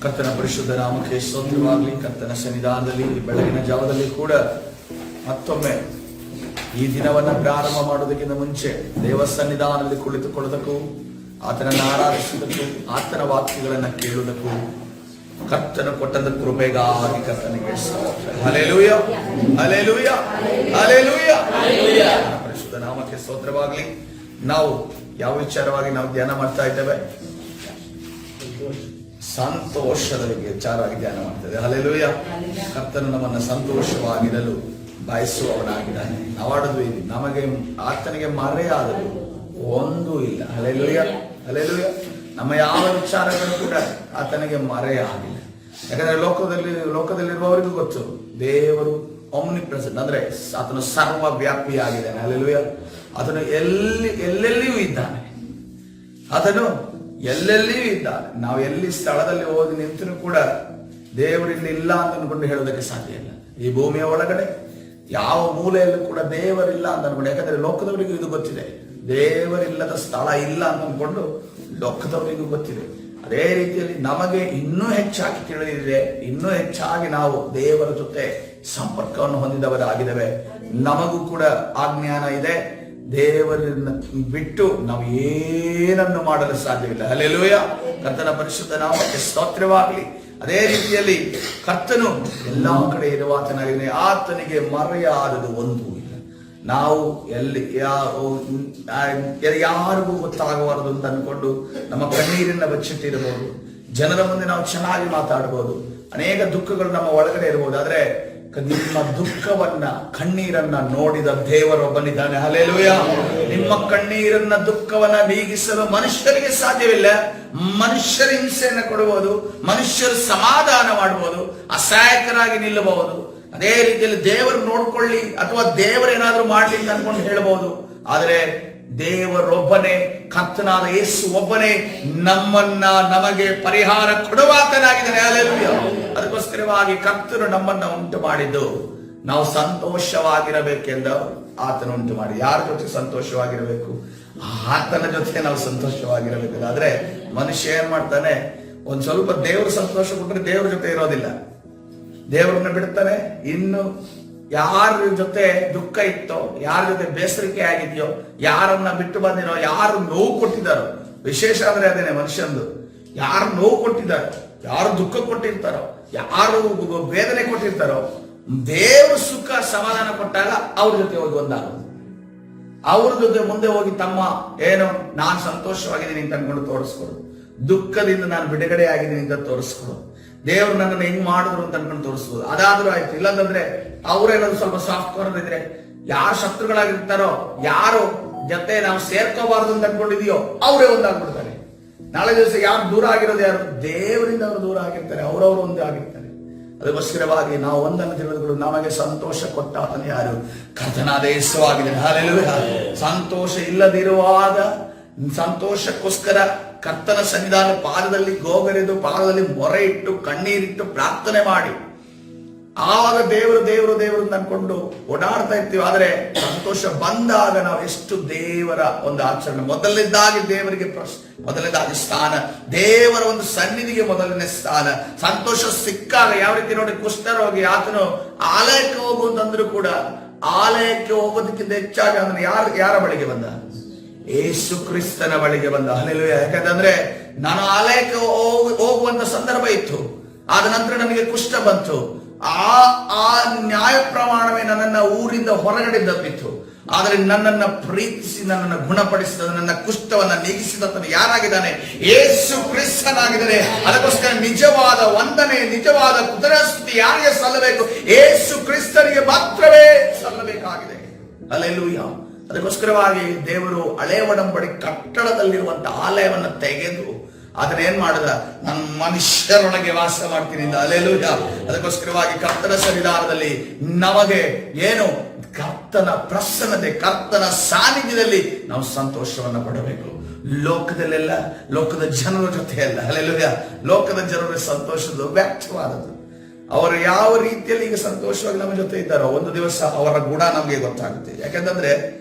ಕರ್ತನ ಪರಿಶುದ್ಧ ನಾಮಕ್ಕೆ ಸ್ತೋತ್ರವಾಗಲಿ. ಕರ್ತನ ಸನ್ನಿಧಾನದಲ್ಲಿ ಬೆಳಗಿನ ಜಾವದಲ್ಲಿ ಕೂಡ ಮತ್ತೊಮ್ಮೆ ಈ ದಿನವನ್ನು ಪ್ರಾರಂಭ ಮಾಡೋದಕ್ಕಿಂತ ಮುಂಚೆ ದೇವ ಸನ್ನಿಧಾನದಲ್ಲಿ ಕುಳಿತುಕೊಳ್ಳುವುದಕ್ಕೂ, ಆತನನ್ನು ಆರಾಧಿಸುವುದಕ್ಕೂ, ಆತನ ವಾಕ್ಯಗಳನ್ನು ಕೇಳುವುದಕ್ಕೂ ಕರ್ತನ ಕೊಟ್ಟದ ಕೃಪೆಗಾಗಿ ಕರ್ತನಿಗೆ ಸ್ತೋತ್ರ. Hallelujah, hallelujah, hallelujah. ಪರಿಶುದ್ಧ ನಾಮಕ್ಕೆ ಸ್ತೋತ್ರವಾಗಲಿ. ನಾವು ಯಾವ ವಿಚಾರವಾಗಿ ನಾವು ಧ್ಯಾನ ಮಾಡ್ತಾ ಇದ್ದೇವೆ? ಸಂತೋಷದ ವಿಚಾರವಾಗಿ ಧ್ಯಾನ ಮಾಡ್ತೇವೆ. ಹಲ್ಲೆಲೂಯ. ಕರ್ತನು ನಮ್ಮನ್ನು ಸಂತೋಷವಾಗಿರಲು ಬಯಸುವವನಾಗಿದ್ದಾನೆ. ನಾವಾಡೋದು ನಮಗೆ ಆತನಿಗೆ ಮರೆಯಾದದು ಒಂದೂ ಇಲ್ಲ. Hallelujah, hallelujah. ನಮ್ಮ ಯಾವ ವಿಚಾರಗಳು ಕೂಡ ಆತನಿಗೆ ಮರೆಯಾಗಿಲ್ಲ. ಯಾಕಂದ್ರೆ ಲೋಕದಲ್ಲಿರುವವರಿಗೂ ಗೊತ್ತು, ದೇವರು ಒಮ್ನಿ ಪ್ರೆಸೆಂಟ್, ಅಂದ್ರೆ ಆತನು ಸರ್ವ ವ್ಯಾಪಿಯಾಗಿದ್ದಾನೆ. ಹಲ್ಲೆಲೂಯ. ಆತನು ಎಲ್ಲೆಲ್ಲಿಯೂ ಇದ್ದಾನೆ. ಆತನು ಎಲ್ಲೆಲ್ಲಿಯೂ ಇದ್ದಾನೆ. ನಾವು ಎಲ್ಲಿ ಸ್ಥಳದಲ್ಲಿ ಹೋಗಿ ನಿಂತರೂ ಕೂಡ ದೇವರಿಲ್ಲಿ ಇಲ್ಲ ಅಂತ ಅನ್ಕೊಂಡು ಹೇಳೋದಕ್ಕೆ ಸಾಧ್ಯ ಇಲ್ಲ. ಈ ಭೂಮಿಯ ಒಳಗಡೆ ಯಾವ ಮೂಲೆಯಲ್ಲೂ ಕೂಡ ದೇವರಿಲ್ಲ ಅಂತ ಅನ್ಕೊಂಡು, ಯಾಕಂದ್ರೆ ಲೋಕದವರಿಗೂ ಇದು ಗೊತ್ತಿದೆ, ದೇವರಿಲ್ಲದ ಸ್ಥಳ ಇಲ್ಲ ಅಂತ ಅನ್ಕೊಂಡು ಲೋಕದವರಿಗೂ ಗೊತ್ತಿದೆ. ಅದೇ ರೀತಿಯಲ್ಲಿ ನಮಗೆ ಇನ್ನೂ ಹೆಚ್ಚಾಗಿ ತಿಳಿದಿದೆ, ಇನ್ನೂ ಹೆಚ್ಚಾಗಿ ನಾವು ದೇವರ ಜೊತೆ ಸಂಪರ್ಕವನ್ನು ಹೊಂದಿದವರಾಗಿದ್ದೇವೆ. ನಮಗೂ ಕೂಡ ಆ ಜ್ಞಾನ ಇದೆ. ದೇವರನ್ನ ಬಿಟ್ಟು ನಾವು ಏನನ್ನು ಮಾಡಲು ಸಾಧ್ಯವಿಲ್ಲ. ಹಲ್ಲೆಲೂಯ. ಕರ್ತನ ಪರಿಶುದ್ಧ ನಾಮಕ್ಕೆ ಸ್ತೋತ್ರವಾಗಲಿ. ಅದೇ ರೀತಿಯಲ್ಲಿ ಕರ್ತನು ಎಲ್ಲಾ ಕಡೆ ಇರುವಾತನಾಗಿದೆ. ಆತನಿಗೆ ಮರೆಯಾದದು ಒಂದೂ ಇಲ್ಲ. ನಾವು ಯಾರಿಗೂ ಗೊತ್ತಾಗಬಾರದು ಅಂತ ಅನ್ಕೊಂಡು ನಮ್ಮ ಕಣ್ಣೀರನ್ನ ಬಚ್ಚಿಟ್ಟಿರಬಹುದು. ಜನರ ಮುಂದೆ ನಾವು ಚೆನ್ನಾಗಿ ಮಾತಾಡಬಹುದು. ಅನೇಕ ದುಃಖಗಳು ನಮ್ಮ ಒಳಗಡೆ ಇರಬಹುದು. ಆದ್ರೆ ನಿಮ್ಮ ದುಃಖವನ್ನ, ಕಣ್ಣೀರನ್ನ ನೋಡಿದ ದೇವರೊಬ್ಬನಿದ್ದಾನೆ. ಹಲ್ಲೆಲೂಯ. ನಿಮ್ಮ ಕಣ್ಣೀರನ್ನ, ದುಃಖವನ್ನ ನೀಗಿಸಲು ಮನುಷ್ಯರಿಗೆ ಸಾಧ್ಯವಿಲ್ಲ. ಮನುಷ್ಯರ ಹಿಂಸೆಯನ್ನು ಕೊಡಬಹುದು, ಮನುಷ್ಯರು ಸಮಾಧಾನ ಮಾಡಬಹುದು, ಅಸಹಾಯಕರಾಗಿ ನಿಲ್ಲಬಹುದು. ಅದೇ ರೀತಿಯಲ್ಲಿ ದೇವರು ನೋಡ್ಕೊಳ್ಳಿ ಅಥವಾ ದೇವರೇನಾದ್ರೂ ಮಾಡ್ಲಿ ಅಂತ ಅನ್ಕೊಂಡು ಹೇಳಬಹುದು. ಆದರೆ ದೇವರೊಬ್ಬನೇ, ಕರ್ತನಾದ ಯೇಸು ಒಬ್ಬನೇ ನಮಗೆ ಪರಿಹಾರ ಕೊಡುವಾತನಾಗಿದ್ದಾನೆ. ಹಲ್ಲೆಲೂಯ. ಅದಕ್ಕೋಸ್ಕರವಾಗಿ ಕರ್ತನು ನಮ್ಮನ್ನ ಉಂಟು ಮಾಡಿದ್ದು ನಾವು ಸಂತೋಷವಾಗಿರಬೇಕೆಂದು ಆತನ ಉಂಟು ಮಾಡಿ. ಯಾರ ಜೊತೆ ಸಂತೋಷವಾಗಿರಬೇಕು? ಆತನ ಜೊತೆ ನಾವು ಸಂತೋಷವಾಗಿರಬೇಕು. ಆದ್ರೆ ಮನುಷ್ಯ ಏನ್ ಮಾಡ್ತಾನೆ, ಒಂದ್ ಸ್ವಲ್ಪ ದೇವರು ಸಂತೋಷ ಕೊಟ್ಟರೆ ದೇವ್ರ ಜೊತೆ ಇರೋದಿಲ್ಲ, ದೇವರನ್ನ ಬಿಡ್ತಾನೆ. ಇನ್ನು ಯಾರ ಜೊತೆ ದುಃಖ ಇತ್ತೋ, ಯಾರ ಜೊತೆ ಬೇಸರಿಕೆ ಆಗಿದೆಯೋ, ಯಾರನ್ನ ಬಿಟ್ಟು ಬಂದಿರೋ, ಯಾರು ನೋವು ಕೊಟ್ಟಿದ್ದಾರೋ, ವಿಶೇಷ ಅಂದ್ರೆ ಅದೇನೆ ಮನುಷ್ಯಂದು. ಯಾರು ನೋವು ಕೊಟ್ಟಿದ್ದಾರೋ, ಯಾರು ದುಃಖ ಕೊಟ್ಟಿರ್ತಾರೋ, ಯಾರು ವೇದನೆ ಕೊಟ್ಟಿರ್ತಾರೋ, ದೇವರು ಸುಖ ಸಮಾಧಾನ ಕೊಟ್ಟಾಗ ಅವ್ರ ಜೊತೆ ಹೋಗಿ ಒಂದಾಗೋದು. ಅವ್ರ ಜೊತೆ ಮುಂದೆ ಹೋಗಿ ತಮ್ಮ ಏನು ನಾನು ಸಂತೋಷವಾಗಿದ್ದೀನಿ ಅಂತ ಅನ್ಕೊಂಡು ತೋರಿಸ್ಕೊಡು, ದುಃಖದಿಂದ ನಾನು ಬಿಡುಗಡೆ ಆಗಿದ್ದೀನಿ ಅಂತ ತೋರಿಸ್ಕೊಡು, ದೇವ್ರು ನನ್ನನ್ನು ಹೆಂಗ್ ಮಾಡಿದ್ರು ಅಂತ ಅನ್ಕೊಂಡು ತೋರಿಸ್ಬೋದು. ಅದಾದ್ರೂ ಆಯ್ತು. ಇಲ್ಲಂತಂದ್ರೆ ಅವ್ರೇನಾದ್ರು ಸ್ವಲ್ಪ ಸಾಫ್ಟ್ ಕಾರ್ನರ್ ಇದ್ರೆ, ಯಾರು ಶತ್ರುಗಳಾಗಿರ್ತಾರೋ, ಯಾರು ಜೊತೆ ನಾವು ಸೇರ್ಕೋಬಾರ್ದು ಅಂತ ಅನ್ಕೊಂಡಿದೀಯೋ ಅವರೇ ಒಂದಾಗ್ಬಿಡ್ತಾರೆ. ನಾಳೆ ದಿವಸ ಯಾರು ದೂರ ಆಗಿರೋದು? ಯಾರು ದೇವರಿಂದ ಅವರು ದೂರ ಆಗಿರ್ತಾರೆ, ಅವರವರು ಒಂದೇ ಆಗಿರ್ತಾರೆ. ಅದಕ್ಕೋಸ್ಕರವಾಗಿ ನಾವು ಒಂದನ್ನು ತಿಳಿದುಕೊಂಡು ನಮಗೆ ಸಂತೋಷ ಕೊಟ್ಟ ಆತನು ಯಾರು? ಕರ್ತನಾದ ಯೇಸು ಆಗಿದೆ. ಹಲ್ಲೆಲೂಯ. ಸಂತೋಷ ಇಲ್ಲದಿರುವಾಗ ಸಂತೋಷಕ್ಕೋಸ್ಕರ ಕರ್ತನ ಸನ್ನಿಧಾನ ಪಾದದಲ್ಲಿ ಗೋಗರೆದು, ಪಾದದಲ್ಲಿ ಮೊರೆ ಇಟ್ಟು, ಕಣ್ಣೀರಿಟ್ಟು ಪ್ರಾರ್ಥನೆ ಮಾಡಿ ಆವಾಗ ದೇವರು ಅನ್ಕೊಂಡು ಓಡಾಡ್ತಾ ಇರ್ತೀವಿ. ಆದ್ರೆ ಸಂತೋಷ ಬಂದಾಗ ನಾವು ಎಷ್ಟು ದೇವರ ಒಂದು ಆಚರಣೆ, ಮೊದಲನೇದಾಗಿ ದೇವರಿಗೆ ಮೊದಲನೇದಾಗಿ ಸ್ಥಾನ, ದೇವರ ಒಂದು ಸನ್ನಿಧಿಗೆ ಮೊದಲನೇ ಸ್ಥಾನ. ಸಂತೋಷ ಸಿಕ್ಕಾಗ ಯಾವ ರೀತಿ ನೋಡಿ, ಕುಷ್ಠರೋಗಿ ಆತನು ಆಲಯಕ್ಕೆ ಹೋಗುವಂತಂದ್ರೂ ಕೂಡ ಆಲಯಕ್ಕೆ ಹೋಗೋದಕ್ಕಿಂತ ಹೆಚ್ಚಾಗಿ ಅದನ್ನು ಯಾರ ಬಳಿಗೆ ಬಂದ? ಯೇಸು ಕ್ರಿಸ್ತನ ಬಳಿಗೆ ಬಂದ. ಹಲ್ಲೆಲೂಯ. ಯಾಕಂದ್ರೆ ನಾನು ಆಲಯಕ್ಕೆ ಹೋಗುವಂತ ಸಂದರ್ಭ ಇತ್ತು, ಆದ ನಂತರ ನನಗೆ ಕುಷ್ಠ ಬಂತು. ಆ ನ್ಯಾಯ ಪ್ರಮಾಣವೇ ನನ್ನನ್ನ ಊರಿಂದ ಹೊರಗಡೆ ದಬ್ಬಿತ್ತು. ಆದರೆ ನನ್ನನ್ನ ಪ್ರೀತಿಸಿ ನನ್ನನ್ನು ಗುಣಪಡಿಸಿದ, ನನ್ನ ಕುಷ್ಠವನ್ನ ನೀಗಿಸಿದ ಯಾರಾಗಿದ್ದಾನೆ? ಯೇಸು ಕ್ರಿಸ್ತನಾಗಿದ್ದಾನೆ. ಅದಕ್ಕೋಸ್ಕರ ನಿಜವಾದ ವಂದನೆ, ನಿಜವಾದ ಕೃತಜ್ಞತೆ ಯಾರಿಗೆ ಸಲ್ಲಬೇಕು? ಯೇಸು ಕ್ರಿಸ್ತನಿಗೆ ಮಾತ್ರವೇ ಸಲ್ಲಬೇಕಾಗಿದೆ. ಹಲ್ಲೆಲೂಯ. ಅದಕ್ಕೋಸ್ಕರವಾಗಿ ದೇವರು ಹಳೆ ಒಡಂಬಡಿ ಕಟ್ಟಡದಲ್ಲಿರುವಂತಹ ಆಲಯವನ್ನು ತೆಗೆದು ಅದನ್ನೇನ್ ಮಾಡಿದ? ನನ್ನ ಮನುಷ್ಯರೊಳಗೆ ವಾಸ ಮಾಡ್ತೀನಿ. ಹಲ್ಲೆಲೂಯ. ಅದಕ್ಕೋಸ್ಕರವಾಗಿ ಕರ್ತನ ಸನ್ನಿಧಾನದಲ್ಲಿ ನಮಗೆ ಏನು? ಕರ್ತನ ಪ್ರಸನ್ನತೆ, ಕರ್ತನ ಸಾನ್ನಿಧ್ಯದಲ್ಲಿ ನಾವು ಸಂತೋಷವನ್ನ ಪಡಬೇಕು. ಲೋಕದಲ್ಲೆಲ್ಲ ಲೋಕದ ಜನರ ಜೊತೆ ಅಲ್ಲ. ಹಲ್ಲೆಲೂಯ. ಲೋಕದ ಜನರ ಸಂತೋಷದ ವ್ಯಕ್ತವಾದದ್ದು. ಅವರು ಯಾವ ರೀತಿಯಲ್ಲಿ ಈಗ ಸಂತೋಷವಾಗಿ ನಮ್ಮ ಜೊತೆ ಇದ್ದಾರೋ ಒಂದು ದಿವಸ ಅವರ ಗುಣ ನಮಗೆ ಗೊತ್ತಾಗುತ್ತೆ. ಯಾಕಂತಂದ್ರೆ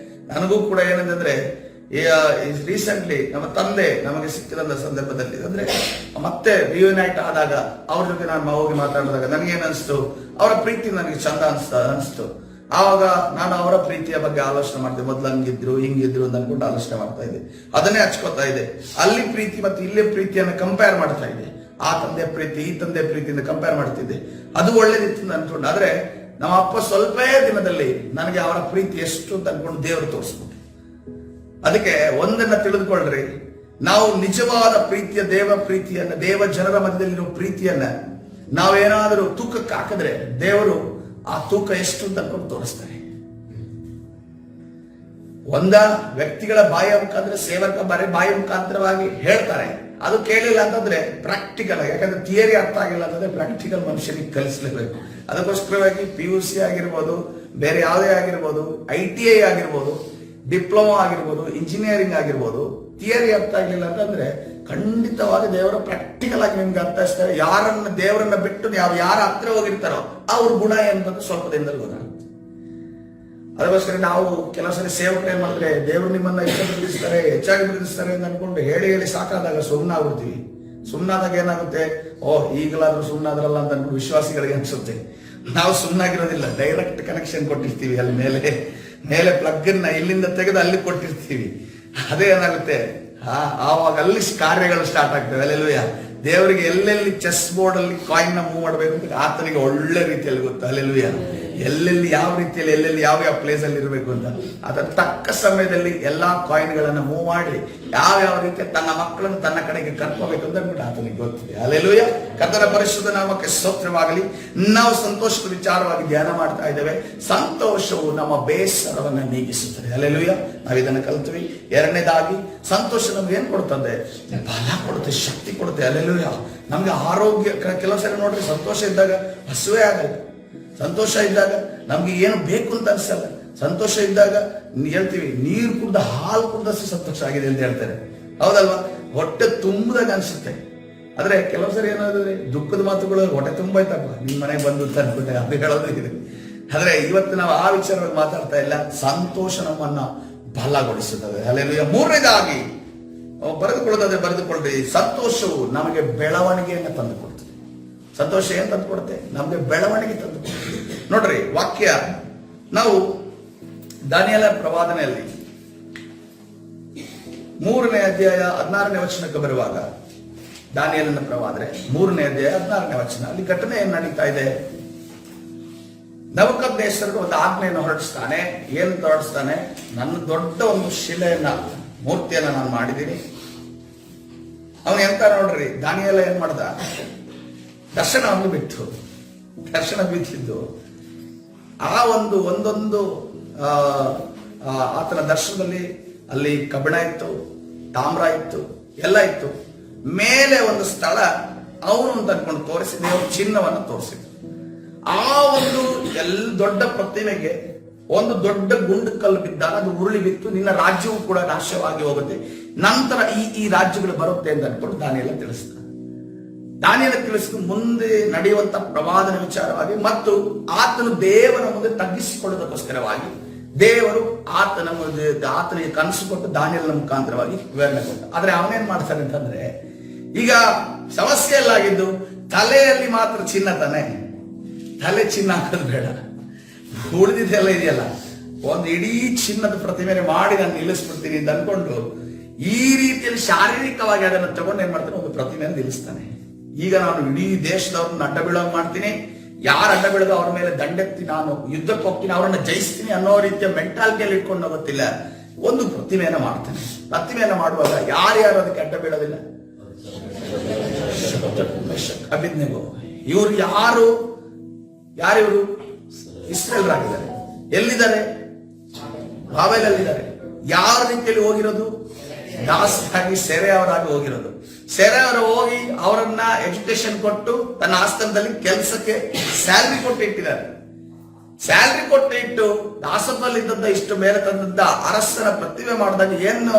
ನನಗೂ ಕೂಡ ಏನಂತಂದ್ರೆ ರೀಸೆಂಟ್ಲಿ ನಮ್ಮ ತಂದೆ ನಮಗೆ ಸಿಕ್ಕಿದಂತ ಸಂದರ್ಭದಲ್ಲಿ ಅಂದ್ರೆ ಮತ್ತೆ ರಿಯೂನೈಟ್ ಆದಾಗ ಅವ್ರ ಜೊತೆ ನಾನು ಹೋಗಿ ಮಾತಾಡಿದಾಗ ನನಗೇನಿಸ್ತು, ಅವರ ಪ್ರೀತಿ ನನಗೆ ಚಂದ ಅನಿಸ್ತು. ಆವಾಗ ನಾನು ಅವರ ಪ್ರೀತಿಯ ಬಗ್ಗೆ ಆಲೋಚನೆ ಮಾಡ್ದೆ. ಮೊದ್ಲು ಹಂಗಿದ್ರು ಹಿಂಗಿದ್ರು ಅಂತ ಅನ್ಕೊಂಡು ಆಲೋಚನೆ ಮಾಡ್ತಾ ಇದ್ದೆ. ಅದನ್ನೇ ಹಚ್ಕೋತಾ ಇದೆ. ಅಲ್ಲಿ ಪ್ರೀತಿ ಮತ್ತು ಇಲ್ಲೇ ಪ್ರೀತಿಯನ್ನು ಕಂಪೇರ್ ಮಾಡ್ತಾ ಇದೆ. ಆ ತಂದೆ ಪ್ರೀತಿ ಈ ತಂದೆ ಪ್ರೀತಿಯಿಂದ ಕಂಪೇರ್ ಮಾಡ್ತಿದ್ದೆ. ಅದು ಒಳ್ಳೇದಿತ್ತು ಅನ್ಕೊಂಡು. ಆದ್ರೆ ನಮ್ಮ ಅಪ್ಪ ಸ್ವಲ್ಪೇ ದಿನದಲ್ಲಿ ನನಗೆ ಅವರ ಪ್ರೀತಿ ಎಷ್ಟು ಅಂತ ಅನ್ಕೊಂಡು ದೇವರು ತೋರಿಸ್ಬಿಟ್ಟು. ಅದಕ್ಕೆ ಒಂದನ್ನ ತಿಳಿದುಕೊಳ್ಳ್ರಿ, ನಾವು ನಿಜವಾದ ಪ್ರೀತಿಯ ದೇವ ಜನರ ಮಧ್ಯದಲ್ಲಿರುವ ಪ್ರೀತಿಯನ್ನ ನಾವೇನಾದರೂ ತೂಕಕ್ಕೆ ಹಾಕಿದ್ರೆ ದೇವರು ಆ ತೂಕ ಎಷ್ಟು ಅಂತ ಅನ್ಕೊಂಡು ತೋರಿಸ್ತಾರೆ. ಒಂದ ವ್ಯಕ್ತಿಗಳ ಬಾಯಿಯ ಮುಖಾಂತರ ಸೇವಕ ಬಾಯಿ ಮುಖಾಂತರವಾಗಿ ಹೇಳ್ತಾರೆ, ಅದು ಕೇಳಿಲ್ಲ ಅಂತಂದ್ರೆ ಪ್ರಾಕ್ಟಿಕಲ್ ಆಗಿ, ಯಾಕಂದ್ರೆ ಥಿಯರಿ ಅರ್ಥ ಆಗಿಲ್ಲ ಅಂತಂದ್ರೆ ಪ್ರಾಕ್ಟಿಕಲ್ ಮನುಷ್ಯನಿಗೆ ಕಲಿಸಲೇಬೇಕು. ಅದಕ್ಕೋಸ್ಕರವಾಗಿ PUC ಆಗಿರ್ಬೋದು, ಬೇರೆ ಯಾವುದೇ ಆಗಿರ್ಬೋದು, ITI ಆಗಿರ್ಬೋದು, ಡಿಪ್ಲೊಮಾ ಆಗಿರ್ಬೋದು, ಇಂಜಿನಿಯರಿಂಗ್ ಆಗಿರ್ಬೋದು, ಥಿಯರಿ ಅರ್ಥ ಆಗಿಲ್ಲ ಅಂತಂದ್ರೆ ಖಂಡಿತವಾಗಿ ದೇವರ ಪ್ರಾಕ್ಟಿಕಲ್ ಆಗಿ ನಿಮ್ಗೆ ಅರ್ಥೈಸ್ತಾರೆ. ದೇವರನ್ನ ಬಿಟ್ಟು ಯಾರ ಹತ್ರ ಹೋಗಿರ್ತಾರೋ ಅವ್ರ ಗುಣ ಏನಂತ ಸ್ವಲ್ಪ ದಿನದಲ್ಲಿ ಗೊತ್ತಾಗುತ್ತೆ. ಅದಕ್ಕೋಸ್ಕರ ನಾವು ಕೆಲವು ಸರಿ ಸೇವಕರು ಏನ್ ಮಾಡಿದ್ರೆ ದೇವರು ನಿಮ್ಮನ್ನ ಹೆಚ್ಚಾಗಿ ಪ್ರೀತಿಸ್ತಾರೆ ಅಂತ ಅನ್ಕೊಂಡು ಹೇಳಿ ಸಾಕಾದಾಗ ಸುಮ್ಮನಾಗ್ಬಿಡ್ತೀವಿ. ಸುಮ್ಮನಾದಾಗ ಏನಾಗುತ್ತೆ, ಈಗಲಾದ್ರೂ ಸುಮ್ಮನಾದ್ರಲ್ಲ ಅಂತ ಅನ್ಕೊಂಡು ವಿಶ್ವಾಸಿಗಳಿಗೆ ಅನ್ಸುತ್ತೆ. ನಾವು ಸುಮ್ಮನಾಗಿರೋದಿಲ್ಲ, ಡೈರೆಕ್ಟ್ ಕನೆಕ್ಷನ್ ಕೊಟ್ಟಿರ್ತೀವಿ. ಅಲ್ಲಿ ಮೇಲೆ ಪ್ಲಗ್ ಅನ್ನ ಇಲ್ಲಿಂದ ತೆಗೆದು ಅಲ್ಲಿ ಕೊಟ್ಟಿರ್ತೀವಿ. ಅದೇ ಏನಾಗುತ್ತೆ, ಆವಾಗ ಅಲ್ಲಿ ಕಾರ್ಯಗಳು ಸ್ಟಾರ್ಟ್ ಆಗ್ತವೆ. ಅಲ್ಲೆಲ್ಲೂಯ. ದೇವರಿಗೆ ಎಲ್ಲೆಲ್ಲಿ ಚೆಸ್ ಬೋರ್ಡ್ ಅಲ್ಲಿ ಕಾಯಿನ್ ಮೂವ್ ಮಾಡಬೇಕು ಅಂತ ಆತನಿಗೆ ಒಳ್ಳೆ ರೀತಿಯಲ್ಲಿ ಗೊತ್ತು. ಅಲ್ಲೆಲ್ಲೂಯ. ಎಲ್ಲೆಲ್ಲಿ ಯಾವ ರೀತಿಯಲ್ಲಿ ಎಲ್ಲೆಲ್ಲಿ ಯಾವ ಪ್ಲೇಸ್ ಅಲ್ಲಿ ಇರಬೇಕು ಅಂತ ಅದರ ತಕ್ಕ ಸಮಯದಲ್ಲಿ ಎಲ್ಲಾ ಕಾಯಿನ್ಗಳನ್ನ ಮೂವ್ ಮಾಡಿ ಯಾವ ರೀತಿ ತನ್ನ ಮಕ್ಕಳನ್ನು ತನ್ನ ಕಡೆಗೆ ಕರ್ಕೋಬೇಕು ಅಂತ ಅಂದ್ಬಿಟ್ಟು ಆತನಿಗೆ ಗೊತ್ತಿದೆ. ಅಲ್ಲೆಲ್ಲೂಯ. ಕರ್ತನ ಪರಿಶುದ್ಧ ನಾಮಕ್ಕೆ ಸ್ತೋತ್ರವಾಗಲಿ. ನಾವು ಸಂತೋಷದ ವಿಚಾರವಾಗಿ ಧ್ಯಾನ ಮಾಡ್ತಾ ಇದ್ದೇವೆ. ಸಂತೋಷವು ನಮ್ಮ ಬೇಸರವನ್ನ ನೀಗಿಸುತ್ತದೆ. ಅಲ್ಲೆಲ್ಲೂಯ. ನಾವು ಇದನ್ನು ಕಲ್ತೀವಿ. ಎರಡನೇದಾಗಿ ಸಂತೋಷ ನಮ್ಗೆ ಏನ್ ಕೊಡ್ತದೆ? ಬಲ ಕೊಡುತ್ತೆ, ಶಕ್ತಿ ಕೊಡುತ್ತೆ. ಅಲ್ಲೆಲ್ಲೂಯ. ನಮ್ಗೆ ಆರೋಗ್ಯ. ಕೆಲವು ಸರಿ ನೋಡ್ರಿ, ಸಂತೋಷ ಇದ್ದಾಗ ಹಸುವೆ ಆಗಲ್ಲ. ಸಂತೋಷ ಇದ್ದಾಗ ನಮ್ಗೆ ಏನು ಬೇಕು ಅಂತ ಅನ್ಸಲ್ಲ. ಸಂತೋಷ ಇದ್ದಾಗ ಹೇಳ್ತೀವಿ, ನೀರು ಕುಡ್ದ ಹಾಲು ಕುಡ್ದಷ್ಟು ಸಂತೋಷ ಆಗಿದೆ ಅಂತ ಹೇಳ್ತಾರೆ. ಹೌದಲ್ವಾ? ಹೊಟ್ಟೆ ತುಂಬದಾಗ ಅನ್ಸುತ್ತೆ. ಆದ್ರೆ ಕೆಲವು ಸರಿ ಏನಾದ್ರೆ ದುಃಖದ ಮಾತುಗಳು ಹೊಟ್ಟೆ ತುಂಬ ಆಯ್ತಪ್ಪ ನಿಮ್ ಮನೆಗೆ ಬಂದು ಅಂತ ಅನ್ಕೊಂಡೆ, ಅದು ಹೇಳೋದು ಇದೆ. ಆದ್ರೆ ಇವತ್ತು ನಾವು ಆ ವಿಚಾರವಾಗಿ ಮಾತಾಡ್ತಾ ಇಲ್ಲ. ಸಂತೋಷ ನಮ್ಮನ್ನ ಬಲಗೊಳಿಸುತ್ತದೆ. ಅಲ್ಲೆಲ್ಲೂಯ. ಮೂರನೇದಾಗಿ ಬರೆದುಕೊಳ್ಳ್ರಿ, ಸಂತೋಷವು ನಮಗೆ ಬೆಳವಣಿಗೆಯನ್ನು ತಂದುಕೊಡ್ತದೆ. ಸಂತೋಷ ಏನ್ ತಂದು ಕೊಡುತ್ತೆ? ನಮ್ಗೆ ಬೆಳವಣಿಗೆ ತಂದು ಕೊಡುತ್ತೆ. ನೋಡ್ರಿ, ವಾಕ್ಯ ನಾವು ದಾನಿಯೇಲ ಪ್ರವಾದನೆಯಲ್ಲಿ 3ನೇ ಅಧ್ಯಾಯ 16ನೇ ವಚನಕ್ಕೆ ಬರುವಾಗ, ದಾನಿಯೇಲನ ಪ್ರವಾದನೆ 3ನೇ ಅಧ್ಯಾಯ 16ನೇ ವಚನ, ಅಲ್ಲಿ ಘಟನೆ ಏನ್ ನಡೀತಾ ಇದೆ? ನೆಬೂಕದ್ನೆಚ್ಚರನು ಒಂದು ಆಜ್ಞೆಯನ್ನು ಹೊರಡಿಸ್ತಾನೆ. ಏನ್ ಹೊರಡಿಸ್ತಾನೆ? ನನ್ನ ದೊಡ್ಡ ಒಂದು ಶಿಲೆಯನ್ನ, ಮೂರ್ತಿಯನ್ನ ನಾನು ಮಾಡಿದ್ದೀನಿ. ಅವನು ಎಂತ ನೋಡ್ರಿ, ದಾನಿಯೇಲ ಏನ್ ಮಾಡ್ದ? ದರ್ಶನ ಬಿಟ್ಟಿದ್ದು ಆ ಒಂದೊಂದು ಆತನ ದರ್ಶನದಲ್ಲಿ ಅಲ್ಲಿ ಕಬ್ಬಿಣ ಇತ್ತು, ತಾಮ್ರ ಇತ್ತು, ಎಲ್ಲ ಇತ್ತು. ಮೇಲೆ ಒಂದು ಸ್ಥಳ ಅವನು ಅಂತ ಅನ್ಕೊಂಡು ತೋರಿಸಿ ದೇವರು ಚಿನ್ನವನ್ನು ತೋರಿಸಿದ್ರು. ಆ ಒಂದು ದೊಡ್ಡ ಪ್ರತಿಮೆಗೆ ಒಂದು ದೊಡ್ಡ ಗುಂಡು ಕಲ್ಲು ಬಿದ್ದಾಗ ಅದು ಉರುಳಿ ಬಿತ್ತು, ನಿನ್ನ ರಾಜ್ಯವು ಕೂಡ ನಾಶವಾಗಿ ಹೋಗುತ್ತೆ, ನಂತರ ಈ ರಾಜ್ಯಗಳು ಬರುತ್ತೆ ಅಂತ ಅನ್ಕೊಂಡು ದಾನಿಯೇಲ ತಿಳಿಸ್ತಾನೆ. ದಾನಿಯೇಲ ತಿಳಿಸಿದ ಮುಂದೆ ನಡೆಯುವಂತ ಪ್ರವಾದನ ವಿಚಾರವಾಗಿ ಮತ್ತು ಆತನು ದೇವರ ಮುಂದೆ ತಗ್ಗಿಸಿಕೊಳ್ಳೋದಕ್ಕೋಸ್ಕರವಾಗಿ ದೇವರು ಆತನಿಗೆ ಕನಸು ಕೊಟ್ಟು ದಾನಿಯೇಲನ ಮುಖಾಂತರವಾಗಿ ವಿವರಣೆ ಕೊಟ್ಟ. ಆದ್ರೆ ಅವನೇನ್ ಮಾಡ್ತಾನೆ ಅಂತಂದ್ರೆ, ಈಗ ಸಮಸ್ಯೆ ಎಲ್ಲಾಗಿದ್ದು ತಲೆಯಲ್ಲಿ ಮಾತ್ರ ಚಿನ್ನ ತಾನೆ, ತಲೆ ಚಿನ್ನ ಹಾಕೋದು ಬೇಡ, ಉಳಿದಿದ್ದೆಲ್ಲ ಇದೆಯಲ್ಲ ಒಂದು ಇಡೀ ಚಿನ್ನದ ಪ್ರತಿಮೆ ಮಾಡಿ ನಾನು ನಿಲ್ಲಿಸ್ಬಿಡ್ತೀನಿ ಅಂತ ಅನ್ಕೊಂಡು ಈ ರೀತಿಯಲ್ಲಿ ಶಾರೀರಿಕವಾಗಿ ಅದನ್ನು ತಗೊಂಡು ಏನ್ ಮಾಡ್ತಾನೆ, ಒಂದು ಪ್ರತಿಮೆಯನ್ನು ನಿಲ್ಲಿಸ್ತಾನೆ. ಈಗ ನಾನು ಇಡೀ ದೇಶದವ್ರನ್ನ ಅಡ್ಡ ಬೀಳೋಗ್ ಮಾಡ್ತೀನಿ, ಯಾರು ಅಡ್ಡ ಬೀಳೋದು ಅವ್ರ ಮೇಲೆ ದಂಡೆತ್ತಿ ನಾನು ಯುದ್ಧಕ್ಕೆ ಹೋಗ್ತೀನಿ, ಅವರನ್ನ ಜಯಿಸ್ತೀನಿ ಅನ್ನೋ ರೀತಿಯ ಮೆಂಟಾಲಿಟಿಯಲ್ಲಿ ಇಟ್ಕೊಂಡು ಹೋಗುತ್ತಿಲ್ಲ. ಒಂದು ಪ್ರತಿಮೆಯನ್ನ ಮಾಡ್ತಾನೆ. ಪ್ರತಿಮೆಯನ್ನ ಮಾಡುವಾಗ ಯಾರ್ಯಾರು ಅದಕ್ಕೆ ಅಡ್ಡ ಬೀಳೋದಿಲ್ಲ? ಅಬೇದ್ನೆಗೋ. ಇವರು ಯಾರಿವರು? ಇಸ್ರೇಲ್ರಾಗಿದ್ದಾರೆ. ಎಲ್ಲಿದ್ದಾರೆ? ಬಾಬೆಲಲ್ಲಿದ್ದಾರೆ. ಯಾವ ರೀತಿಯಲ್ಲಿ ಹೋಗಿರೋದು? ದಾಸರಾಗಿ ಸೆರೆಯವರಾಗಿ ಹೋಗಿರೋದು. ಸೆರೆಯವರು ಹೋಗಿ ಅವರನ್ನ ಎಜುಕೇಶನ್ ಕೊಟ್ಟು ತನ್ನ ಆಸ್ಥಾನದಲ್ಲಿ ಕೆಲಸಕ್ಕೆ ಸ್ಯಾಲ್ರಿ ಕೊಟ್ಟು ಇಟ್ಟಿದ್ದಾರೆ. ಸ್ಯಾಲ್ರಿ ಕೊಟ್ಟು ಇಟ್ಟು ದಾಸತ್ವದಲ್ಲಿದ್ದಂತ ಇಷ್ಟು ಮೇಲೆ ತಂದದ್ದ ಅರಸನ ಪ್ರತಿಮೆ ಮಾಡಿದಾಗ ಏನು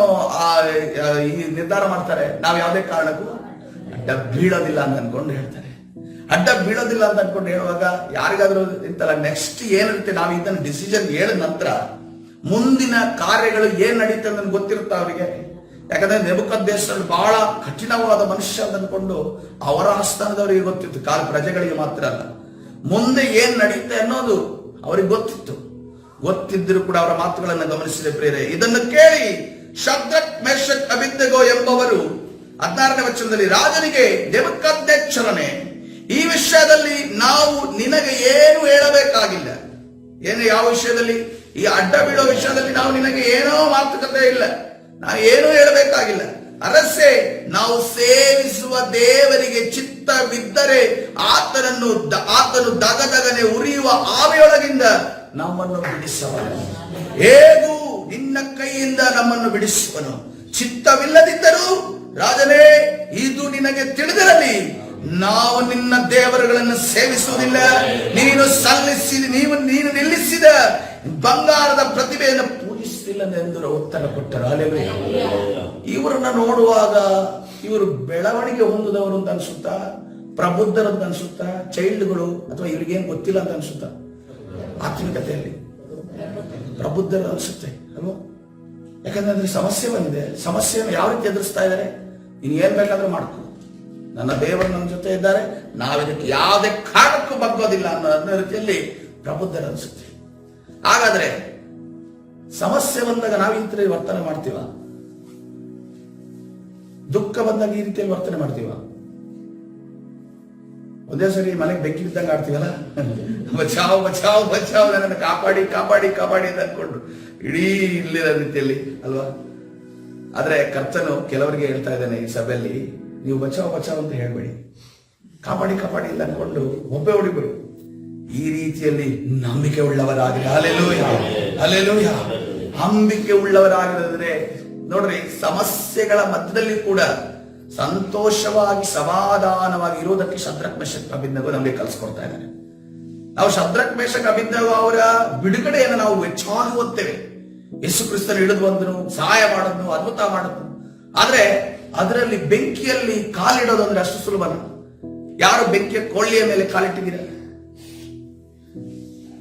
ಈ ನಿರ್ಧಾರ ಮಾಡ್ತಾರೆ, ನಾವು ಯಾವುದೇ ಕಾರಣಕ್ಕೂ ಅಡ್ಡ ಬೀಳೋದಿಲ್ಲ ಅಂತ ಅನ್ಕೊಂಡು ಹೇಳ್ತಾರೆ. ಅಡ್ಡ ಬೀಳೋದಿಲ್ಲ ಅಂತ ಅನ್ಕೊಂಡು ಹೇಳುವಾಗ ಯಾರಿಗಾದ್ರೂ ಇಂತಲ್ಲ ನೆಕ್ಸ್ಟ್ ಏನಿರುತ್ತೆ, ನಾವು ಇದನ್ನ ಡಿಸಿಷನ್ ಹೇಳಿದ ನಂತರ ಮುಂದಿನ ಕಾರ್ಯಗಳು ಏನ್ ನಡೀತದೆ ಅಂತ ಗೊತ್ತಿರುತ್ತೆ ಅವರಿಗೆ. ಯಾಕಂದ್ರೆ ನೆಬೂಕದ್ನೆಚ್ಚರ್ ಬಹಳ ಕಠಿಣವಾದ ಮನುಷ್ಯ ಅಂತ ಅನ್ಕೊಂಡು ಅವರ ಆಸ್ಥಾನದವರಿಗೆ ಗೊತ್ತಿತ್ತು, ಕಾಲ ಪ್ರಜೆಗಳಿಗೆ ಮಾತ್ರ ಅಲ್ಲ. ಮುಂದೆ ಏನ್ ನಡೀತೆ ಅನ್ನೋದು ಅವರಿಗೆ ಗೊತ್ತಿತ್ತು. ಗೊತ್ತಿದ್ದರೂ ಕೂಡ ಅವರ ಮಾತುಗಳನ್ನು ಗಮನಿಸಿದ ಪ್ರಿಯರೇ, ಇದನ್ನು ಕೇಳಿ ಶದ್ರಕ್ ಮೇಷಕ್ ಅಬೇದ್ನೆಗೋ ಎಂಬವರು 16ನೇ ವಚನದಲ್ಲಿ ರಾಜನಿಗೆ, ನೆಬೂಕದ್ನೆಚ್ಚರನೇ, ಈ ವಿಷಯದಲ್ಲಿ ನಾವು ನಿನಗೆ ಏನು ಹೇಳಬೇಕಾಗಿಲ್ಲ. ಏನು, ಯಾವ ವಿಷಯದಲ್ಲಿ? ಈ ಅಡ್ಡ ಬೀಳೋ ವಿಷಯದಲ್ಲಿ ನಾವು ನಿನಗೆ ಏನೋ ಮಾತುಕತೆ ಇಲ್ಲ, ನಾವು ಏನೂ ಹೇಳಬೇಕಾಗಿಲ್ಲ. ಅರಸೆ, ನಾವು ಸೇವಿಸುವ ದೇವರಿಗೆ ಚಿತ್ತವಿದ್ದರೆ ಆತನು ದಗದಗನೆ ಉರಿಯುವ ಆವಿಯೊಳಗಿಂದ ನಮ್ಮನ್ನು ಬಿಡಿಸವನು. ಹೇಗೂ ನಿನ್ನ ಕೈಯಿಂದ ನಮ್ಮನ್ನು ಬಿಡಿಸುವನು. ಚಿತ್ತವಿಲ್ಲದಿದ್ದರೂ ರಾಜನೇ, ಇದು ನಿನಗೆ ತಿಳಿದಿರಲಿ, ನಾವು ನಿನ್ನ ದೇವರುಗಳನ್ನು ಸೇವಿಸುವುದಿಲ್ಲ. ನೀನು ನಿಲ್ಲಿಸಿದ ಬಂಗಾರದ ಪ್ರತಿಭೆಯನ್ನು ಪೂಜಿಸುತ್ತಿಲ್ಲ ಎಂದು ಉತ್ತರ ಕೊಟ್ಟರು. ಹಲ್ಲೆಲೂಯಾ. ಇವರನ್ನ ನೋಡುವಾಗ ಇವರು ಬೆಳವಣಿಗೆ ಹೊಂದಿದವರು ಅಂತ ಅನ್ಸುತ್ತಾ, ಪ್ರಬುದ್ಧರು ಅಂತ ಅನ್ಸುತ್ತಾ, ಚೈಲ್ಡ್ಗಳು, ಅಥವಾ ಇವ್ರಿಗೇನು ಗೊತ್ತಿಲ್ಲ ಅಂತ ಅನ್ಸುತ್ತಾ? ಆತ್ಮಿಕತೆಯಲ್ಲಿ ಪ್ರಬುದ್ಧರು ಅನ್ಸುತ್ತೆ ಅಲ್ವಾ? ಯಾಕಂದ್ರೆ ಸಮಸ್ಯೆ ಬಂದಿದೆ. ಸಮಸ್ಯೆಯನ್ನು ಯಾವ ರೀತಿ ಎದುರಿಸ್ತಾ ಇದ್ದಾರೆ? ನೀನು ಏನ್ ಬೇಕಾದ್ರೂ ಮಾಡ್ಕೊ, ನನ್ನ ದೇವರು ನನ್ನ ಜೊತೆ ಇದ್ದಾರೆ, ನಾವಿದಕ್ಕೆ ಯಾವುದೇ ಕಾರಣಕ್ಕೂ ಬಗ್ಗೋದಿಲ್ಲ ಅನ್ನೋ ರೀತಿಯಲ್ಲಿ ಪ್ರಬುದ್ಧರು ಅನ್ಸುತ್ತೆ. ಹಾಗಾದ್ರೆ ಸಮಸ್ಯೆ ಬಂದಾಗ ನಾವು ಈ ರೀತಿ ವರ್ತನೆ ಮಾಡ್ತೀವ? ದುಃಖ ಬಂದಾಗ ಈ ರೀತಿಯಲ್ಲಿ ವರ್ತನೆ ಮಾಡ್ತೀವ? ಒಂದೇ ಸರಿ ಮನೆಗೆ ಬೆಂಕಿ ಬಿದ್ದಂಗೆ ಆಡ್ತೀವಲ್ಲ, ಬಚಾವ್ ಬಚಾವ್ ಬಚಾವ್, ನನ್ನನ್ನು ಕಾಪಾಡಿ ಕಾಪಾಡಿ ಕಾಪಾಡಿ ಅಂತ ಅನ್ಕೊಂಡು ಇಡೀ ಇಲ್ಲಿರೋ ರೀತಿಯಲ್ಲಿ ಅಲ್ವಾ? ಆದ್ರೆ ಕರ್ತನು ಕೆಲವರಿಗೆ ಹೇಳ್ತಾ ಇದ್ದಾನೆ ಈ ಸಭೆಯಲ್ಲಿ, ನೀವು ಬಚಾವ್ ಬಚಾವ್ ಅಂತ ಹೇಳ್ಬೇಡಿ, ಕಾಪಾಡಿ ಕಾಪಾಡಿ ಇಲ್ಲ ಅನ್ಕೊಂಡು ಒಬ್ಬೆ ಹೊಡಿಬೇಡಿ. ಈ ರೀತಿಯಲ್ಲಿ ನಂಬಿಕೆ ಉಳ್ಳವರಾಗಿರಿ. Hallelujah, hallelujah. ನಂಬಿಕೆ ಉಳ್ಳವರಾಗಿದ್ರೆ ನೋಡ್ರಿ, ಸಮಸ್ಯೆಗಳ ಮಧ್ಯದಲ್ಲಿ ಕೂಡ ಸಂತೋಷವಾಗಿ ಸಮಾಧಾನವಾಗಿ ಇರುವುದಕ್ಕೆ ಶದ್ರಕ್ ಮೇಷಕ್ ಅಬೇದ್ನೆಗೋ ನಮಗೆ ಕಲಿಸ್ಕೊಡ್ತಾ ಇದ್ದಾರೆ. ನಾವು ಶದ್ರಕ್ ಮೇಷಕ್ ಅಬೇದ್ನೆಗೋ ಅವರ ಬಿಡುಗಡೆಯನ್ನು ನಾವು ಹೆಚ್ಚಾಗಿ ಓದ್ತೇವೆ. ಯೇಸು ಕ್ರಿಸ್ತನು ಹಿಡಿದು ಬಂದನು, ಸಹಾಯ ಮಾಡೋದು, ಅದ್ಭುತ ಮಾಡೋದು. ಆದ್ರೆ ಅದರಲ್ಲಿ ಬೆಂಕಿಯಲ್ಲಿ ಕಾಲಿಡೋದು ಅಂದ್ರೆ ಅಷ್ಟು ಸುಲಭನ? ಯಾರು ಬೆಂಕಿಯ ಕೊಳ್ಳಿಯ ಮೇಲೆ ಕಾಲಿಟ್ಟಿದ್ದೀರ?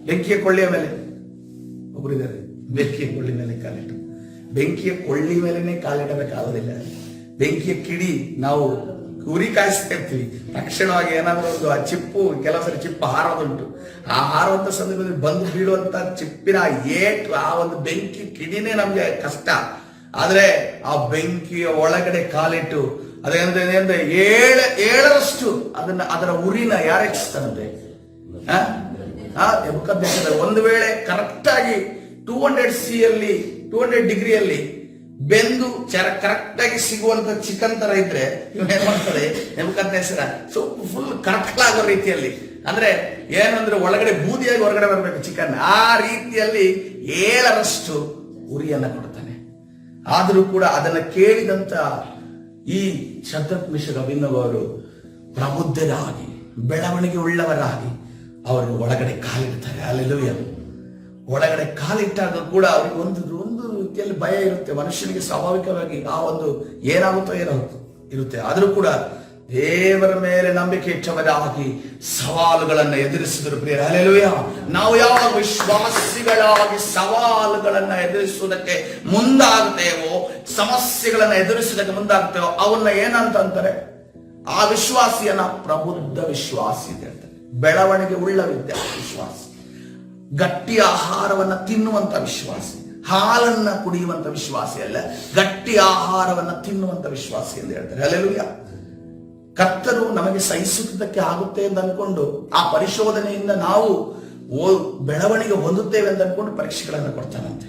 ಬೆಂಕಿಯ ಕೊಳ್ಳಿಯ ಮೇಲೆ ಒಬ್ಬರಿದ್ದಾರೆ, ಬೆಂಕಿಯ ಕೊಳ್ಳಿ ಮೇಲೆ ಕಾಲಿಟ್ಟು. ಬೆಂಕಿಯ ಕೊಳ್ಳಿ ಮೇಲೆನೆ ಕಾಲಿಡಬೇಕಾಗೋದಿಲ್ಲ. ಬೆಂಕಿಯ ಕಿಡಿ ನಾವು ಉರಿ ಕಾಯಿಸ್ತಾ ಇರ್ತೀವಿ, ತಕ್ಷಣವಾಗಿ ಏನಾದ್ರೂ ಒಂದು ಆ ಚಿಪ್ಪು, ಕೆಲವೊಂದ್ಸರಿ ಚಿಪ್ಪು ಹಾರೋದುಂಟು. ಆ ಹಾರುವಂತ ಸಂದರ್ಭದಲ್ಲಿ ಬಂದು ಬೀಳುವಂತ ಚಿಪ್ಪಿನ ಏಟು, ಆ ಒಂದು ಬೆಂಕಿ ಕಿಡಿನೇ ನಮ್ಗೆ ಕಷ್ಟ. ಆದ್ರೆ ಆ ಬೆಂಕಿಯ ಒಳಗಡೆ ಕಾಲಿಟ್ಟು ಅದೇನಂದ್ರೆ ಏಳರಷ್ಟು ಅದರ ಉರಿನ ಯಾರು ಹೆಚ್ಚಿಸ್ತಾರಂತೆ? ನೆಬೂಕದ್ನೆಚ್ಚರ್ ಒಂದು ವೇಳೆ ಕರೆಕ್ಟ್ ಆಗಿ 200 ಡಿಗ್ರಿಯಲ್ಲಿ ಬೆಂದು ಕರೆಕ್ಟ್ ಆಗಿ ಸಿಗುವಂತ ಚಿಕನ್ ತರ ಇದ್ರೆ ಏನ್ ಮಾಡ್ತಾರೆ ನೆಬೂಕದ್ನೆಚ್ಚರ್? ಫುಲ್ ಕರ್ಕಲಾಗೋ ರೀತಿಯಲ್ಲಿ, ಅಂದ್ರೆ ಏನಂದ್ರೆ ಒಳಗಡೆ ಬೂದಿಯಾಗಿ ಹೊರಗಡೆ ಬರ್ಬೇಕು ಚಿಕನ್, ಆ ರೀತಿಯಲ್ಲಿ 7ರಷ್ಟು ಉರಿಯನ್ನ ಕೊಡ್ತಾನೆ. ಆದರೂ ಕೂಡ ಅದನ್ನ ಕೇಳಿದಂತ ಈ ಶದ್ರಕ್ ಮೇಷಕ್ ಅಬೇದ್ನೆಗೋ ಅವರು ಪ್ರಬುದ್ಧರಾಗಿ ಬೆಳವಣಿಗೆ ಉಳ್ಳವರಾಗಿ ಅವರು ಒಳಗಡೆ ಕಾಲಿಡ್ತಾರೆ. ಹಲ್ಲೆಲೂಯಾ. ಒಳಗಡೆ ಕಾಲಿಟ್ಟಾಗ ಕೂಡ ಅವರಿಗೆ ಒಂದು ರೀತಿಯಲ್ಲಿ ಭಯ ಇರುತ್ತೆ. ಮನುಷ್ಯನಿಗೆ ಸ್ವಾಭಾವಿಕವಾಗಿ ಆ ಒಂದು ಏನಾಗುತ್ತೋ ಏನೋ ಇರುತ್ತೆ. ಆದರೂ ಕೂಡ ದೇವರ ಮೇಲೆ ನಂಬಿಕೆ ಇಟ್ಟವರಾಗಿ ಸವಾಲುಗಳನ್ನು ಎದುರಿಸಿದರು ಪ್ರಿಯರೇ. ಹಲ್ಲೆಲೂಯಾ. ನಾವು ಯಾವಾಗ ವಿಶ್ವಾಸಿಗಳಾಗಿ ಸವಾಲುಗಳನ್ನ ಎದುರಿಸುವುದಕ್ಕೆ ಮುಂದಾಗ್ತೇವೋ, ಸಮಸ್ಯೆಗಳನ್ನ ಎದುರಿಸುವುದಕ್ಕೆ ಮುಂದಾಗ್ತೇವೋ, ಅವನ್ನ ಏನಂತ ಅಂತಾರೆ? ಆ ವಿಶ್ವಾಸಿಯನ್ನ ಪ್ರಬುದ್ಧ ವಿಶ್ವಾಸಿ ಅಂತ ಹೇಳ್ತಾರೆ. ಬೆಳವಣಿಗೆ ಉಳ್ಳ ವಿಶ್ವಾಸಿ, ಗಟ್ಟಿ ಆಹಾರವನ್ನ ತಿನ್ನುವಂತ ವಿಶ್ವಾಸಿ, ಹಾಲನ್ನ ಕುಡಿಯುವಂತ ವಿಶ್ವಾಸಿ ಅಲ್ಲ, ಗಟ್ಟಿ ಆಹಾರವನ್ನ ತಿನ್ನುವಂತ ವಿಶ್ವಾಸಿ ಎಂದು ಹೇಳ್ತಾರೆ. ಹಲ್ಲೆಲೂಯಾ. ಕರ್ತರು ನಮಗೆ ಸಹಿಸುವುದಕ್ಕೆ ಆಗುತ್ತೆ ಅಂತ ಅನ್ಕೊಂಡು ಆ ಪರಿಶೋಧನೆಯಿಂದ ನಾವು ಬೆಳವಣಿಗೆ ಹೊಂದುತ್ತೇವೆ ಅಂತ ಅನ್ಕೊಂಡು ಪರೀಕ್ಷೆಗಳನ್ನು ಕೊಡ್ತಾನಂತೆ.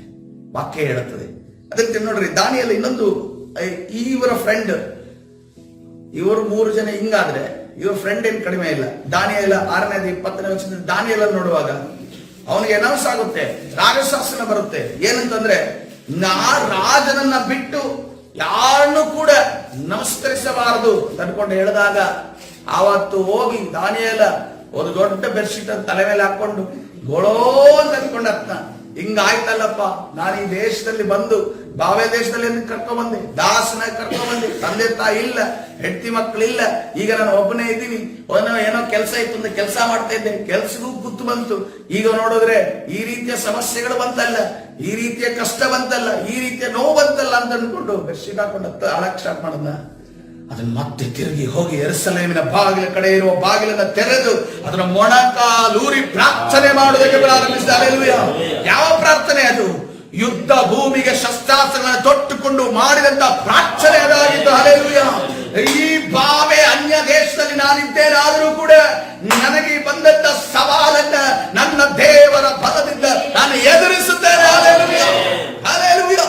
ವಾಕ್ಯ ಹೇಳುತ್ತದೆ. ಅದಕ್ಕೆ ನೋಡ್ರಿ, ದಾನಿಯೇಲ ಇನ್ನೊಂದು, ಇವರ ಫ್ರೆಂಡ್, ಇವರು 3 ಜನ ಹಿಂಗಾದ್ರೆ ಇವ್ರ ಫ್ರೆಂಡ್ ಏನ್ ಕಡಿಮೆ ಇಲ್ಲ. ದಾನಿಯೇಲ 6ನೇ 20ನೇ ವಚನದಲ್ಲಿ ದಾನಿಯೇಲ ನೋಡುವಾಗ ಅವನಿಗೆ ಅನೌನ್ಸ್ ಆಗುತ್ತೆ, ರಾಜಶಾಸನ ಬರುತ್ತೆ. ಏನಂತಂದ್ರೆ, ರಾಜನನ್ನ ಬಿಟ್ಟು ಯಾರನ್ನು ಕೂಡ ನಮಸ್ಕರಿಸಬಾರದು ಅಂದ್ಕೊಂಡು ಹೇಳಿದಾಗ ಆವತ್ತು ಹೋಗಿ ದಾನಿಯೇಲ ಒಂದು ದೊಡ್ಡ ಬೆಡ್ಶೀಟ್ ತಲೆ ಮೇಲೆ ಹಾಕೊಂಡು ಗೋಳೋ ಅಂತ ಅಂದ್ಕೊಂಡ ಹಿಂಗಾಯ್ತಲ್ಲಪ್ಪ, ನಾನು ಈ ದೇಶದಲ್ಲಿ ಬಂದು ಬಾವೇ ದೇಶದಲ್ಲಿ ಕರ್ಕೊಂಡ್ಬಂದೆ, ದಾಸನಾಗಿ ಕರ್ಕೊಂಡ್ಬಂದೆ, ತಂದೆ ತಾಯಿ ಇಲ್ಲ, ಹೆಂಡತಿ ಮಕ್ಕಳಿಲ್ಲ, ಈಗ ನಾನು ಒಬ್ಬನೇ ಇದ್ದೀನಿ, ಏನೋ ಕೆಲಸ ಇತ್ತು ಅಂದ್ರೆ ಕೆಲಸ ಮಾಡ್ತಾ ಇದ್ದೆ, ಕೆಲ್ಸಗೂ ಗುತ್ತು ಬಂತು, ಈಗ ನೋಡಿದ್ರೆ ಈ ರೀತಿಯ ಸಮಸ್ಯೆಗಳು ಬಂತಲ್ಲ, ಈ ರೀತಿಯ ಕಷ್ಟ ಬಂತಲ್ಲ, ಈ ರೀತಿಯ ನೋವು ಬಂತಲ್ಲ ಅಂತ ಅನ್ಕೊಂಡು ಬೆಡ್ಶೀಟ್ ಹಾಕೊಂಡು ಅಳಕ್ ಸ್ಟಾರ್ಟ್ ಮಾಡೋದನ್ನ ಅದನ್ನ ಮತ್ತೆ ತಿರುಗಿ ಹೋಗಿ ಯೆರೂಸಲೇಮಿನ ಬಾಗಿಲ ಕಡೆ ಇರುವ ಬಾಗಿಲನ್ನ ತೆರೆದು ಅದರ ಮೊಣಕಾಲೂರಿ ಪ್ರಾರ್ಥನೆ ಮಾಡುವುದಕ್ಕೆ ಪ್ರಾರಂಭಿಸಿದ. ಹಲ್ಲೆಲೂಯಾ. ಯಾವ ಪ್ರಾರ್ಥನೆ ಅದು? ಯುದ್ಧ ಭೂಮಿಗೆ ಶಸ್ತ್ರಾಸ್ತ್ರಗಳನ್ನು ತೊಟ್ಟುಕೊಂಡು ಮಾಡಿದಂತ ಪ್ರಾರ್ಥನೆ ಅದಾಗಿತ್ತು. ಹಲ್ಲೆಲೂಯಾ. ಈ ಬಾವೆ ಅನ್ಯ ದೇಶದಲ್ಲಿ ನಾನಿದ್ದೇನಾದರೂ ಕೂಡ ನನಗೆ ಬಂದಂತ ಸವಾಲನ್ನ ನನ್ನ ದೇವರ ಬಲದಿಂದ ನಾನು ಎದುರಿಸುತ್ತೇನೆ. ಹಲ್ಲೆಲೂಯಾ. ಹಲ್ಲೆಲೂಯಾ.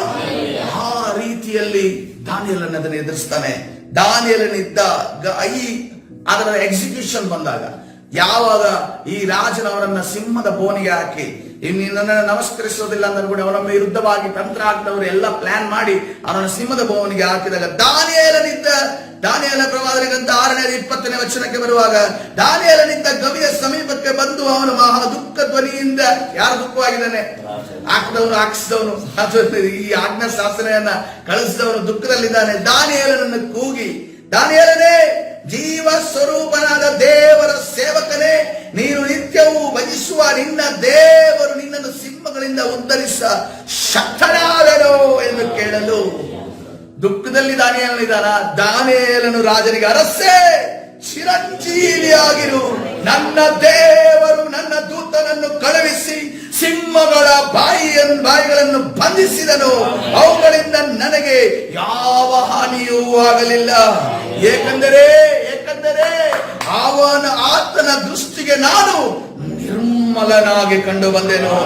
ಆ ರೀತಿಯಲ್ಲಿ ದಾನಿಯೇಲನ ಅದನ್ನು ಎದುರಿಸ್ತಾನೆ. ದಾನಿಯೇಲನಿದ್ದ ಅದರ ಎಕ್ಸಿಕ್ಯೂಷನ್ ಬಂದಾಗ, ಯಾವಾಗ ಈ ರಾಜನವರನ್ನ ಸಿಂಹದ ಬೋನಿಗೆ ಹಾಕಿ ನಿನ್ನನ್ನು ನಮಸ್ಕರಿಸೋದಿಲ್ಲ ಅಂತ ಅನ್ಕೊಂಡು ಅವನ ವಿರುದ್ಧವಾಗಿ ತಂತ್ರ ಹಾಕಿದವರು ಎಲ್ಲ ಪ್ಲಾನ್ ಮಾಡಿ ಅವನನ್ನು ಸಿಂಹದ ಬೋನಿಗೆ ಹಾಕಿದಾಗ ದಾನಿಯೇಲ ಪ್ರವಾದನೆಗಂತ 6ನೇ 20ನೇ ವಚನಕ್ಕೆ ಬರುವಾಗ, ದಾನಿಯೇಲನಿದ್ದ ಗವಿಯ ಸಮೀಪಕ್ಕೆ ಬಂದು ಅವನು ಮಹಾ ದುಃಖ ಧ್ವನಿಯಿಂದ, ಯಾರು ದುಃಖವಾಗಿದ್ದಾನೆ? ಹಾಕಿಸಿದವನು ಈ ಆಜ್ಞಾ ಶಾಸನೆಯನ್ನ ಕಳಿಸಿದವನು ದುಃಖದಲ್ಲಿದ್ದಾನೆ. ದಾನಿಯೇಲನನ್ನು ಕೂಗಿ, ದಾನಿಯೇಲನೇ, ಜೀವ ಸ್ವರೂಪನಾದ ದೇವರ ಸೇವಕನೇ, ನೀನು ನಿತ್ಯವೂ ಭಜಿಸುವ ನಿನ್ನ ದೇವರು ನಿನ್ನನ್ನು ಸಿಂಹಗಳಿಂದ ಉದ್ಧರಿಸ ಶಕ್ತನಾದನು ಎಂದು ಕೇಳಲು, ದುಃಖದಲ್ಲಿ ದಾನಿಯೇಲನಿದ್ದಾನ. ದಾನಿಯೇಲನು ರಾಜನಿಗೆ, ಅರಸೇ, ಚಿರಂಜೀವಿಯಾಗಿರು, ನನ್ನ ದೇವರು ನನ್ನ ದೂತನನ್ನು ಕಳುಹಿಸಿ ಸಿಂಹಗಳ ಬಾಯಿಗಳನ್ನು ಬಂಧಿಸಿದನು, ಅವುಗಳಿಂದ ನನಗೆ ಯಾವ ಹಾನಿಯೂ ಆಗಲಿಲ್ಲ. ಏಕೆಂದರೆ ಆತನ ದೃಷ್ಟಿಗೆ ನಾನು ನಿರ್ಮಲನಾಗಿ ಕಂಡು ಬಂದೆನು.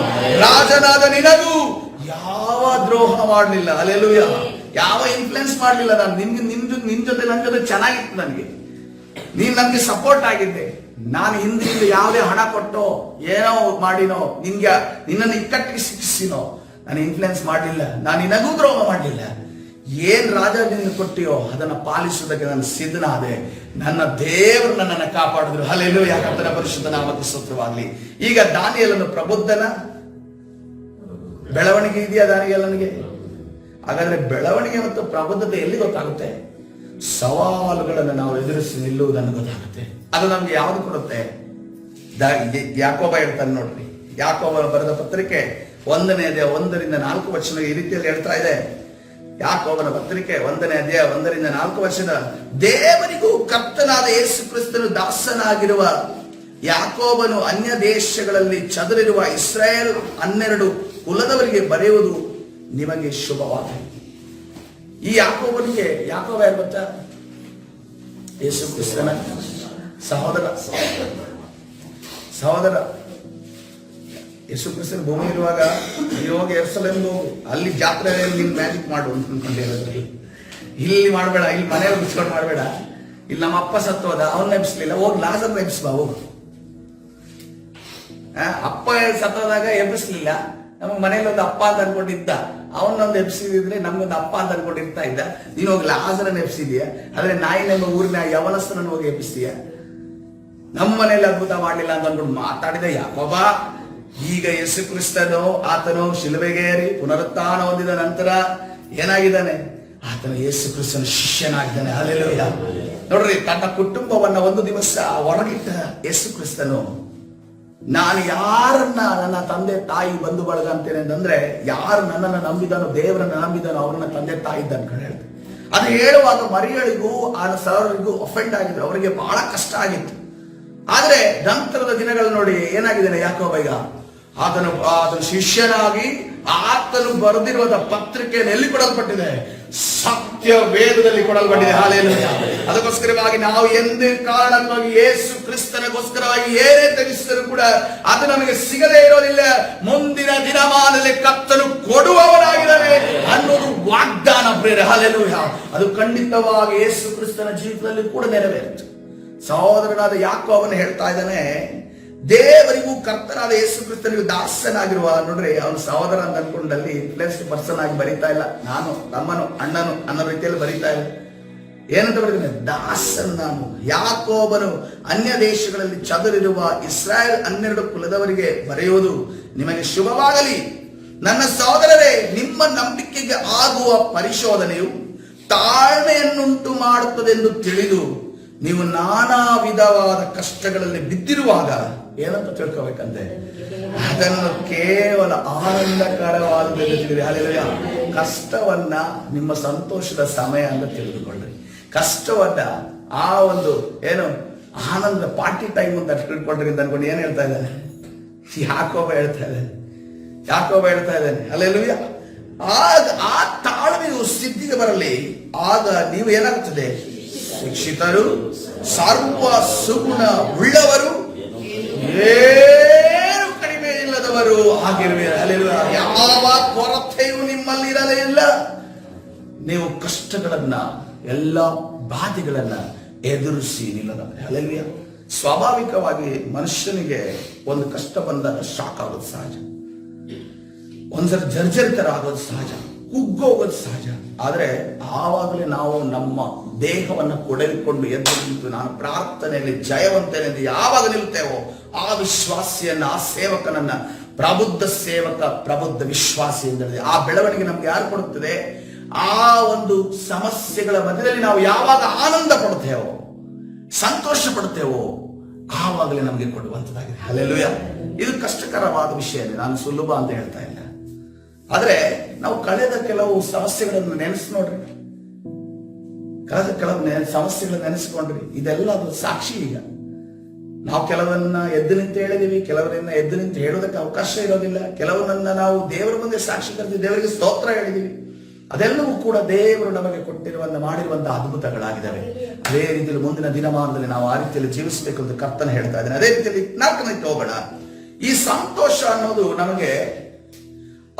ರಾಜನಾದ ನಿನಗೂ ಯಾವ ದ್ರೋಹ ಮಾಡಲಿಲ್ಲ. ಹಲ್ಲೆಲೂಯಾ. ಯಾವ ಇನ್ಫ್ಲುಯೆನ್ಸ್ ಮಾಡಲಿಲ್ಲ. ನಾನು ನಿನ್ ಜೊತೆ ನನ್ನ ಜೊತೆ ಚೆನ್ನಾಗಿತ್ತು. ನೀನ್ ನನಗೆ ಸಪೋರ್ಟ್ ಆಗಿದ್ದೆ. ನಾನು ಹಿಂದಿಂದ ಯಾವುದೇ ಹಣ ಕೊಟ್ಟೋ ಏನೋ ಮಾಡಿನೋ ನಿನ್ನನ್ನು ಇಕ್ಕಟ್ಟಿಗೆ ಶಿಕ್ಷಿಸಿನೋ ನಾನು ಇನ್ಫ್ಲುಯೆನ್ಸ್ ಮಾಡಲಿಲ್ಲ. ನಾನು ನಿನಗೂ ದ್ರೋಹ ಮಾಡಲಿಲ್ಲ. ಏನ್ ರಾಜ ನಿನ್ನ ಕೊಟ್ಟಿಯೋ ಅದನ್ನ ಪಾಲಿಸುವುದಕ್ಕೆ ನಾನು ಸಿದ್ಧನಾದೆ. ನನ್ನ ದೇವರು ನನ್ನನ್ನು ಕಾಪಾಡಿದ್ರು. ಹಲ್ಲೆಲೂಯಾ. ಕರ್ತನ ಪರಿಶುದ್ಧ ನಾಮಕ್ಕೆ ಸ್ತೋತ್ರವಾಗಲಿ. ಈಗ ದಾನಿಯೇಲನು ಪ್ರಬುದ್ಧನ ಬೆಳವಣಿಗೆ ಇದೆಯಾ ದಾನಿಯೇಲನಿಗೆ? ಹಾಗಾದ್ರೆ ಬೆಳವಣಿಗೆ ಮತ್ತು ಪ್ರಬುದ್ಧತೆ ಎಲ್ಲಿ ಗೊತ್ತಾಗುತ್ತೆ? ಸವಾಲುಗಳನ್ನು ನಾವು ಎದುರಿಸಿ ನಿಲ್ಲುವುದನ್ನು ಗೊತ್ತಾಗುತ್ತೆ. ಅದು ನಮ್ಗೆ ಯಾವುದು ಕೊಡುತ್ತೆ? ಯಾಕೋಬ ಹೇಳ್ತಾನೆ ನೋಡ್ರಿ. ಯಾಕೋಬನ ಬರೆದ ಪತ್ರಿಕೆ 1ನೇ ಅಧ್ಯಾಯ 1ರಿಂದ 4 ವಚನ ಈ ರೀತಿಯಲ್ಲಿ ಹೇಳ್ತಾ ಇದೆ. ಯಾಕೋಬನ ಪತ್ರಿಕೆ 1ನೇ ಅಧ್ಯಾಯ 1ರಿಂದ 4 ವಚನ, ದೇವರಿಗೂ ಕರ್ತನಾದ ಯೇಸು ಕ್ರಿಸ್ತನು ದಾಸನಾಗಿರುವ ಯಾಕೋಬನು ಅನ್ಯ ದೇಶಗಳಲ್ಲಿ ಚದರಿರುವ ಇಸ್ರಾಯೇಲ್ 12 ಕುಲದವರಿಗೆ ಬರೆಯುವುದು ನಿಮಗೆ ಶುಭವಾಗಲಿ. ಈ ಯಾಕೋಬ ಯಾರು ಗೊತ್ತಾ? ಯೇಸು ಕ್ರಿಸ್ತನ ಸಹೋದರ. ಯೇಸು ಕ್ರಿಸ್ತನ ಭೂಮಿ ಇರುವಾಗ ಹೋಗಿ ಯೆರೂಸಲೇಮಿಗೆ ಹೋಗು, ಅಲ್ಲಿ ಜಾತ್ರೆಯಲ್ಲಿ ನೀನು ಮ್ಯಾಜಿಕ್ ಮಾಡು ಅನ್ಕೊಂಡಿರೋದ್ರಿ. ಇಲ್ಲಿ ಮಾಡಬೇಡ, ಇಲ್ಲಿ ಮನೆಯವ್ರು ಬಿಸ್ಕೊಂಡು ಮಾಡಬೇಡ. ಇಲ್ಲಿ ನಮ್ಮ ಅಪ್ಪ ಸತ್ತೋದ, ಅವನ್ನ ಎಬ್ಸ್ಲಿಲ್ಲ, ಹೋಗಿ ಲಾಜರ್ನ ಎಬ್ಸ್ಬಾ ಹೋಗು. ಅಪ್ಪ ಸತ್ತೋದಾಗ ಎಬ್ಬಿಸ್ಲಿಲ್ಲ, ನಮಗೆ ಮನೇಲಿ ಒಂದು ಅಪ್ಪ ಅಂತ ಅನ್ಕೊಂಡಿದ್ದ, ಅವನೊಂದು ಎಬ್ಸಿದ್ರೆ ನಮ್ಗೊಂದು ಅಪ್ಪ ಅಂತ ಅನ್ಕೊಂಡಿರ್ತಾ ಇದ್ದ. ನೀನು ಹೋಗಿ ಲಾಜರನ್ನ ಎಬ್ಸಿದೀಯ, ಆದ್ರೆ ನಾಯಿ ನಮ್ಮ ಊರಿನ ಯವನಸ್ಥರನ್ನು ಹೋಗಿ ಎಬ್ಬಿಸ್ತೀಯ. ನಮ್ಮ ಮನೇಲಿ ಅದ್ಭುತ ಮಾಡ್ಲಿಲ್ಲ ಅಂತ ಅನ್ಕೊಂಡು ಮಾತಾಡಿದ ಯಾಕೋಬ. ಈಗ ಯೇಸು ಕ್ರಿಸ್ತನು ಆತನು ಶಿಲುಬೆಗೇರಿ ಪುನರುತ್ಥಾನ ಹೊಂದಿದ ನಂತರ ಏನಾಗಿದ್ದಾನೆ? ಆತನು ಯೇಸು ಕ್ರಿಸ್ತನ ಶಿಷ್ಯನಾಗಿದ್ದಾನೆ. ಹಲ್ಲೆಲೂಯಾ. ನೋಡ್ರಿ, ತನ್ನ ಕುಟುಂಬವನ್ನ ಒಂದು ದಿವಸ ಹೊರಗಿಟ್ಟ ಯೇಸು ಕ್ರಿಸ್ತನು, ನಾನು ಯಾರನ್ನ ನನ್ನ ತಂದೆ ತಾಯಿ ಬಂಧು ಬಳಗ ಅಂತೇನೆ ಅಂತಂದ್ರೆ, ಯಾರು ನನ್ನನ್ನು ನಂಬಿದಾನೋ, ದೇವರನ್ನ ನಂಬಿದಾನೋ ಅವ್ರನ್ನ ತಂದೆ ತಾಯಿ ಇದ್ದ ಅನ್ಕೊಂಡು ಹೇಳ್ತಾರೆ. ಅದು ಹೇಳುವಾಗ ಮರಿಯಳಿಗೂ ಆ ಸಹೋದರಿಗೂ ಅಫೆಂಡ್ ಆಗಿದ್ರು, ಅವರಿಗೆ ಬಹಳ ಕಷ್ಟ ಆಗಿತ್ತು. ಆದ್ರೆ ನಂತರದ ದಿನಗಳು ನೋಡಿ ಏನಾಗಿದ್ದಾನೆ ಯಾಕೋಬ. ಈಗ ಆತನು ಶಿಷ್ಯನಾಗಿ ಆತನು ಬರೆದಿರುವ ಪತ್ರಿಕೆಯನ್ನು ಎಲ್ಲಿ ಕೊಡಲ್ಪಟ್ಟಿದೆ? ಸತ್ಯ ವೇದದಲ್ಲಿ ಕೊಡಲ್ಪಟ್ಟಿದೆ. ಹಲ್ಲೆಲೂಯಾ. ಅದಕ್ಕೋಸ್ಕರವಾಗಿ ನಾವು ಎಂದೇ ಕಾರಣಕ್ಕಾಗಿ ಯೇಸು ಕ್ರಿಸ್ತನಿಗೋಸ್ಕರವಾಗಿ ಏನೇ ತೆಗೆಸಿದರೂ ಕೂಡ ಅದು ನಮಗೆ ಸಿಗದೇ ಇರೋದಿಲ್ಲ. ಮುಂದಿನ ದಿನಮಾನದಲ್ಲಿ ಕರ್ತನು ಕೊಡುವವನಾಗಿದ್ದಾನೆ ಅನ್ನೋದು ವಾಗ್ದಾನ ಪ್ರೇರೆ. ಹಲ್ಲೆಲೂಯಾ. ಅದು ಖಂಡಿತವಾಗಿ ಯೇಸು ಕ್ರಿಸ್ತನ ಜೀವಿತದಲ್ಲಿ ಕೂಡ ನೆರವೇರಿತು. ಸಹೋದರನಾದ ಯಾಕೋಬನು ಹೇಳ್ತಾ ಇದ್ದಾನೆ, ದೇವರಿಗೂ ಕರ್ತನಾದ ಯೇಸು ಕ್ರಿಸ್ತನಿಗೂ ದಾಸನಾಗಿರುವ. ನೋಡ್ರಿ, ಅವನು ಸಹೋದರ ಅಂತ ಅನ್ಕೊಂಡಲ್ಲಿ ಇನ್ಫ್ಲುಯೆನ್ಸ್ಡ್ ಪರ್ಸನ್ ಆಗಿ ಬರೀತಾ ಇಲ್ಲ, ನಾನು ತಮ್ಮನು ಅಣ್ಣನು ಅನ್ನೋ ರೀತಿಯಲ್ಲಿ ಬರೀತಾ ಇಲ್ಲ. ಏನಂತ ಬರೀತಾನೆ? ದಾಸನ್ ನಾನು. ಯಾಕೋಬನು ಅನ್ಯ ದೇಶಗಳಲ್ಲಿ ಚದುರಿರುವ ಇಸ್ರಾಯೇಲ್ 12 ಕುಲದವರಿಗೆ ಬರೆಯುವುದು ನಿಮಗೆ ಶುಭವಾಗಲಿ. ನನ್ನ ಸಹೋದರರೇ, ನಿಮ್ಮ ನಂಬಿಕೆಗೆ ಆಗುವ ಪರಿಶೋಧನೆಯು ತಾಳ್ಮೆಯನ್ನುಂಟು ಮಾಡುತ್ತದೆಂದು ತಿಳಿದು ನೀವು ನಾನಾ ವಿಧವಾದ ಕಷ್ಟಗಳಲ್ಲಿ ಬಿದ್ದಿರುವಾಗ ಏನಂತ ತಿಳ್ಕೊಬೇಕಂತೆ, ಅದನ್ನು ಕೇವಲ ಆನಂದಕರವಾದ ಅಲ್ಲೆಲೂಯ. ಕಷ್ಟವನ್ನ ನಿಮ್ಮ ಸಂತೋಷದ ಸಮಯ ಅಂತ ತಿಳಿದುಕೊಳ್ಳ್ರಿ. ಕಷ್ಟವನ್ನ ಆ ಒಂದು ಏನು ಆನಂದ ಪಾರ್ಟಿ ಟೈಮ್ ಅಂತ ತಿಳ್ಕೊಳ್ರಿ ಅಂತ ಅನ್ಕೊಂಡು ಏನ್ ಹೇಳ್ತಾ ಇದ್ದಾನೆ ಯಾಕೋಬ ಹೇಳ್ತಾ ಇದ್ದಾನೆ ಅಲ್ಲೆಲೂಯ. ಆಗ ಆ ತಾಳ್ಮೆಯು ಸ್ಥಿತಿಗೆ ಬರಲಿ, ಆಗ ನೀವು ಏನಾಗ್ತದೆ, ಶಿಕ್ಷಿತರು, ಸರ್ವ ಸುಗುಣ ಉಳ್ಳವರು, ಏನು ಕಡಿಮೆ ಇಲ್ಲದವರು ಆಗಿರುವೆ. ಅಲ್ಲೆಲೂಯ. ಯಾವ ಕೊರತೆಯೂ ನಿಮ್ಮಲ್ಲಿ ಇರಲೇ ಇಲ್ಲ. ನೀವು ಕಷ್ಟಗಳನ್ನ, ಎಲ್ಲ ಬಾಧೆಗಳನ್ನ ಎದುರಿಸಿ ನಿಲ್ಲದವರೇ. ಅಲ್ಲೆಲೂಯ. ಸ್ವಾಭಾವಿಕವಾಗಿ ಮನುಷ್ಯನಿಗೆ ಒಂದು ಕಷ್ಟ ಬಂದಾಗ ಶಾಕ್ ಆಗೋದು ಸಹಜ, ಒಂದ್ಸರಿ ಜರ್ಜರಿತರಾಗೋದು ಸಹಜ, ಕುಗ್ಗೋಗೋದು ಸಹಜ. ಆದ್ರೆ ಆವಾಗಲೇ ನಾವು ನಮ್ಮ ದೇಹವನ್ನು ಕೊಡಲಿಕೊಂಡು ಎದ್ದು ನಿಂತು ನಾನು ಪ್ರಾರ್ಥನೆಯಲ್ಲಿ ಜಯವಂತನೆಂದು ಯಾವಾಗ ನಿಲ್ತೇವೋ ಆ ವಿಶ್ವಾಸಿಯನ್ನ, ಆ ಸೇವಕನನ್ನ ಪ್ರಬುದ್ಧ ಸೇವಕ, ಪ್ರಬುದ್ಧ ವಿಶ್ವಾಸಿ ಎಂದರೆ ಆ ಬೆಳವಣಿಗೆ ನಮ್ಗೆ ಯಾರು ಕೊಡುತ್ತದೆ? ಆ ಒಂದು ಸಮಸ್ಯೆಗಳ ಮಧ್ಯದಲ್ಲಿ ನಾವು ಯಾವಾಗ ಆನಂದ ಪಡ್ತೇವೋ, ಸಂತೋಷ ಪಡ್ತೇವೋ, ಆವಾಗಲೇ ನಮಗೆ ಕೊಡುವಂತದ್ದಾಗಿದೆ. ಹಲ್ಲೆಲೂಯ. ಇದು ಕಷ್ಟಕರವಾದ ವಿಷಯ, ನಾನು ಸುಲಭ ಅಂತ ಹೇಳ್ತಾ ಇಲ್ಲ. ಆದ್ರೆ ನಾವು ಕಳೆದ ಕೆಲವು ಸಮಸ್ಯೆಗಳನ್ನು ನೆನೆಸಿ ನೋಡ್ರಿ, ಕಳೆದ ಕೆಲವು ಸಮಸ್ಯೆಗಳನ್ನು ನೆನೆಸ್ಕೊಂಡ್ರಿ, ಇದೆಲ್ಲ ಅದು ಸಾಕ್ಷಿ. ಈಗ ನಾವು ಕೆಲವನ್ನ ಎದ್ದು ನಿಂತು ಹೇಳಿದೀವಿ, ಕೆಲವರನ್ನ ಎದ್ದು ನಿಂತು ಹೇಳೋದಕ್ಕೆ ಅವಕಾಶ ಇರೋದಿಲ್ಲ, ಕೆಲವರನ್ನ ನಾವು ದೇವರ ಮುಂದೆ ಸಾಕ್ಷಿ ಕರೆದು ದೇವರಿಗೆ ಸ್ತೋತ್ರ ಹೇಳಿದೀವಿ. ಅದೆಲ್ಲವೂ ಕೂಡ ದೇವರು ನಮಗೆ ಮಾಡಿರುವಂತಹ ಅದ್ಭುತಗಳಾಗಿದ್ದಾವೆ. ಅದೇ ರೀತಿಯಲ್ಲಿ ಮುಂದಿನ ದಿನಮಾನದಲ್ಲಿ ನಾವು ಆ ರೀತಿಯಲ್ಲಿ ಜೀವಿಸಬೇಕು ಅಂತ ಕರ್ತನ ಹೇಳ್ತಾ ಇದ್ದೇನೆ. ಅದೇ ರೀತಿಯಲ್ಲಿ 4ನೇಕ್ಕೆ ಹೋಗೋಣ. ಈ ಸಂತೋಷ ಅನ್ನೋದು ನಮಗೆ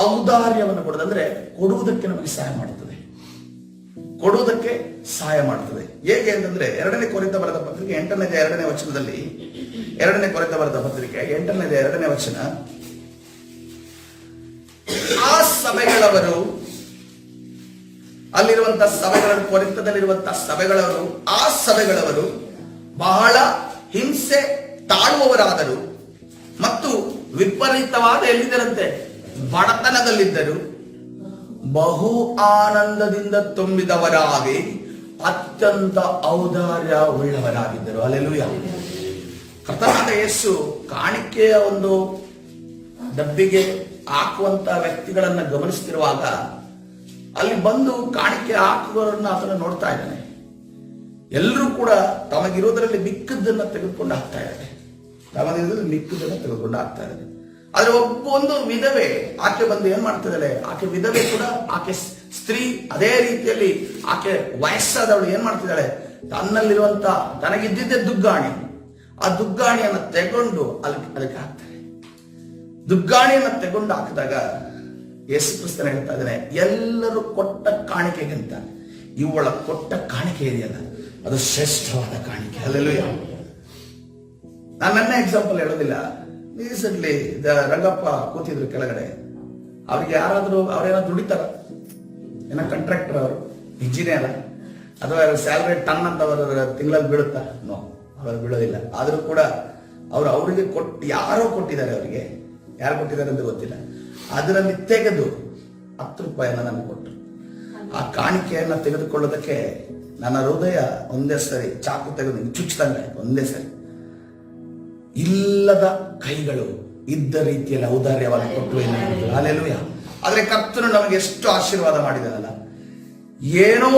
ಔದಾರ್ಯವನ್ನು ಕೊಡೋದು, ಅಂದ್ರೆ ಕೊಡುವುದಕ್ಕೆ ನಮಗೆ ಸಹಾಯ ಮಾಡುತ್ತದೆ, ಕೊಡುವುದಕ್ಕೆ ಸಹಾಯ ಮಾಡುತ್ತದೆ. ಹೇಗೆ ಅಂತಂದ್ರೆ 2ನೇ ಕೊರಿಂಥ ಬರೆದ ಪತ್ರಿಕೆ 8ನೇ 2ನೇ ವಚನದಲ್ಲಿ, 2ನೇ ಕೊರಿಂಥ ಬರೆದ ಪತ್ರಿಕೆ 8ನೇ 2ನೇ ವಚನ, ಆ ಸಭೆಗಳವರು, ಅಲ್ಲಿರುವಂತಹ ಸಭೆಗಳು, ಕೊರಿಂಥದಲ್ಲಿರುವಂತಹ ಸಭೆಗಳವರು, ಆ ಸಭೆಗಳವರು ಬಹಳ ಹಿಂಸೆ ತಾಳುವವರಾದರು ಮತ್ತು ವಿಪರೀತವಾದ ಎಲ್ಲಿದ್ದರಂತೆ ಬಡತನದಲ್ಲಿದ್ದರು, ಬಹು ಆನಂದದಿಂದ ತುಂಬಿದವರಾಗಿ ಅತ್ಯಂತ ಔದಾರ್ಯ ಉಳ್ಳವರಾಗಿದ್ದರು. ಹಲ್ಲೆಲೂಯಾ. ಕರ್ತನಾದ ಯೇಸು ಕಾಣಿಕೆಯ ಒಂದು ಡಬ್ಬಿಗೆ ಹಾಕುವಂತ ವ್ಯಕ್ತಿಗಳನ್ನ ಗಮನಿಸ್ತಿರುವಾಗ ಅಲ್ಲಿ ಬಂದು ಕಾಣಿಕೆ ಹಾಕುವವರನ್ನ ಆತನ ನೋಡ್ತಾ ಇದ್ದಾನೆ. ಎಲ್ಲರೂ ಕೂಡ ತಮಗಿರೋದರಲ್ಲಿ ಮಿಕ್ಕದ್ದನ್ನ ತೆಗೆದುಕೊಂಡು ಹಾಕ್ತಾ ಇದ್ದಾರೆ, ತಮಗಿರೋದ್ರಲ್ಲಿ ಮಿಕ್ಕದನ್ನ ತೆಗೆದುಕೊಂಡು ಹಾಕ್ತಾ ಇದ್ದಾರೆ. ಆದ್ರೆ ಒಂದು ವಿಧವೆ ಆಕೆ ಬಂದು ಏನ್ ಮಾಡ್ತಿದ್ದಾಳೆ, ಆಕೆ ವಿಧವೆ ಕೂಡ, ಆಕೆ ಸ್ತ್ರೀ, ಅದೇ ರೀತಿಯಲ್ಲಿ ಆಕೆ ವಯಸ್ಸಾದವಳು ಏನ್ ಮಾಡ್ತಿದ್ದಾಳೆ, ತನ್ನಲ್ಲಿರುವಂತ ತನಗಿದ್ದಿದ್ದೇ ದುಗ್ಗಾಣಿ, ಆ ದುಗ್ಗಾಣಿಯನ್ನ ತೆಗೊಂಡು ಅದಕ್ಕೆ ಹಾಕ್ತಾರೆ. ದುಗ್ಗಾಣಿಯನ್ನ ತೆಗೊಂಡು ಹಾಕಿದಾಗ ಯೇಸು ಕ್ರಿಸ್ತನ ಹೇಳ್ತಾ ಇದ್ದಾನೆ, ಎಲ್ಲರೂ ಕೊಟ್ಟ ಕಾಣಿಕೆಗಿಂತ ಇವಳ ಕೊಟ್ಟ ಕಾಣಿಕೆ ಇದೆಯಲ್ಲ ಅದು ಶ್ರೇಷ್ಠವಾದ ಕಾಣಿಕೆ. ಹಲ್ಲೆಲೂಯಾ. ನಾನು ನನ್ನ ಎಕ್ಸಾಂಪಲ್ ಹೇಳೋದಿಲ್ಲ. ರೀಸೆಂಟ್ಲಿ ರಂಗಪ್ಪ ಕೂತಿದ್ರು ಕೆಳಗಡೆ, ಅವ್ರಿಗೆ ಯಾರಾದ್ರೂ ಅವ್ರೇನಾದ್ರು ದುಡಿತಾರ, ಏನೋ ಕಾಂಟ್ರಾಕ್ಟರ್, ಅವರು ಇಂಜಿನಿಯರ್, ಅಥವಾ ಸ್ಯಾಲರಿ ಟನ್ ಅಂತ ಅವರ ತಿಂಗಳಲ್ಲಿ ಬೀಳುತ್ತಾ? ನೋ, ಅವರು ಬೀಳೋದಿಲ್ಲ. ಆದ್ರೂ ಕೂಡ ಅವರಿಗೆ ಯಾರೋ ಕೊಟ್ಟಿದ್ದಾರೆ, ಅವರಿಗೆ ಯಾರು ಕೊಟ್ಟಿದ್ದಾರೆ ಅಂತ ಗೊತ್ತಿಲ್ಲ. ಅದರಲ್ಲಿ ತೆಗೆದು 10 ರೂಪಾಯಿನ ನನಗೆ ಕೊಟ್ಟರು. ಆ ಕಾಣಿಕೆಯನ್ನ ತೆಗೆದುಕೊಳ್ಳೋದಕ್ಕೆ ನನ್ನ ಹೃದಯ ಒಂದೇ ಸರಿ ಚಾಕು ತೆಗೆದು ಚುಚ್ಚಿದಂಗೆ ಒಂದೇ ಸರಿ. ಇಲ್ಲದ ಕೈಗಳು ಇದ್ದ ರೀತಿಯಲ್ಲಿ ಔದಾರ್ಯವಾಗಿ ಕೊಟ್ಟರು. ಹಲ್ಲೆಲೂಯಾ. ಆದ್ರೆ ಕರ್ತನು ನಮಗೆ ಎಷ್ಟು ಆಶೀರ್ವಾದ ಮಾಡಿದಾನಲ್ಲ, ಏನೋ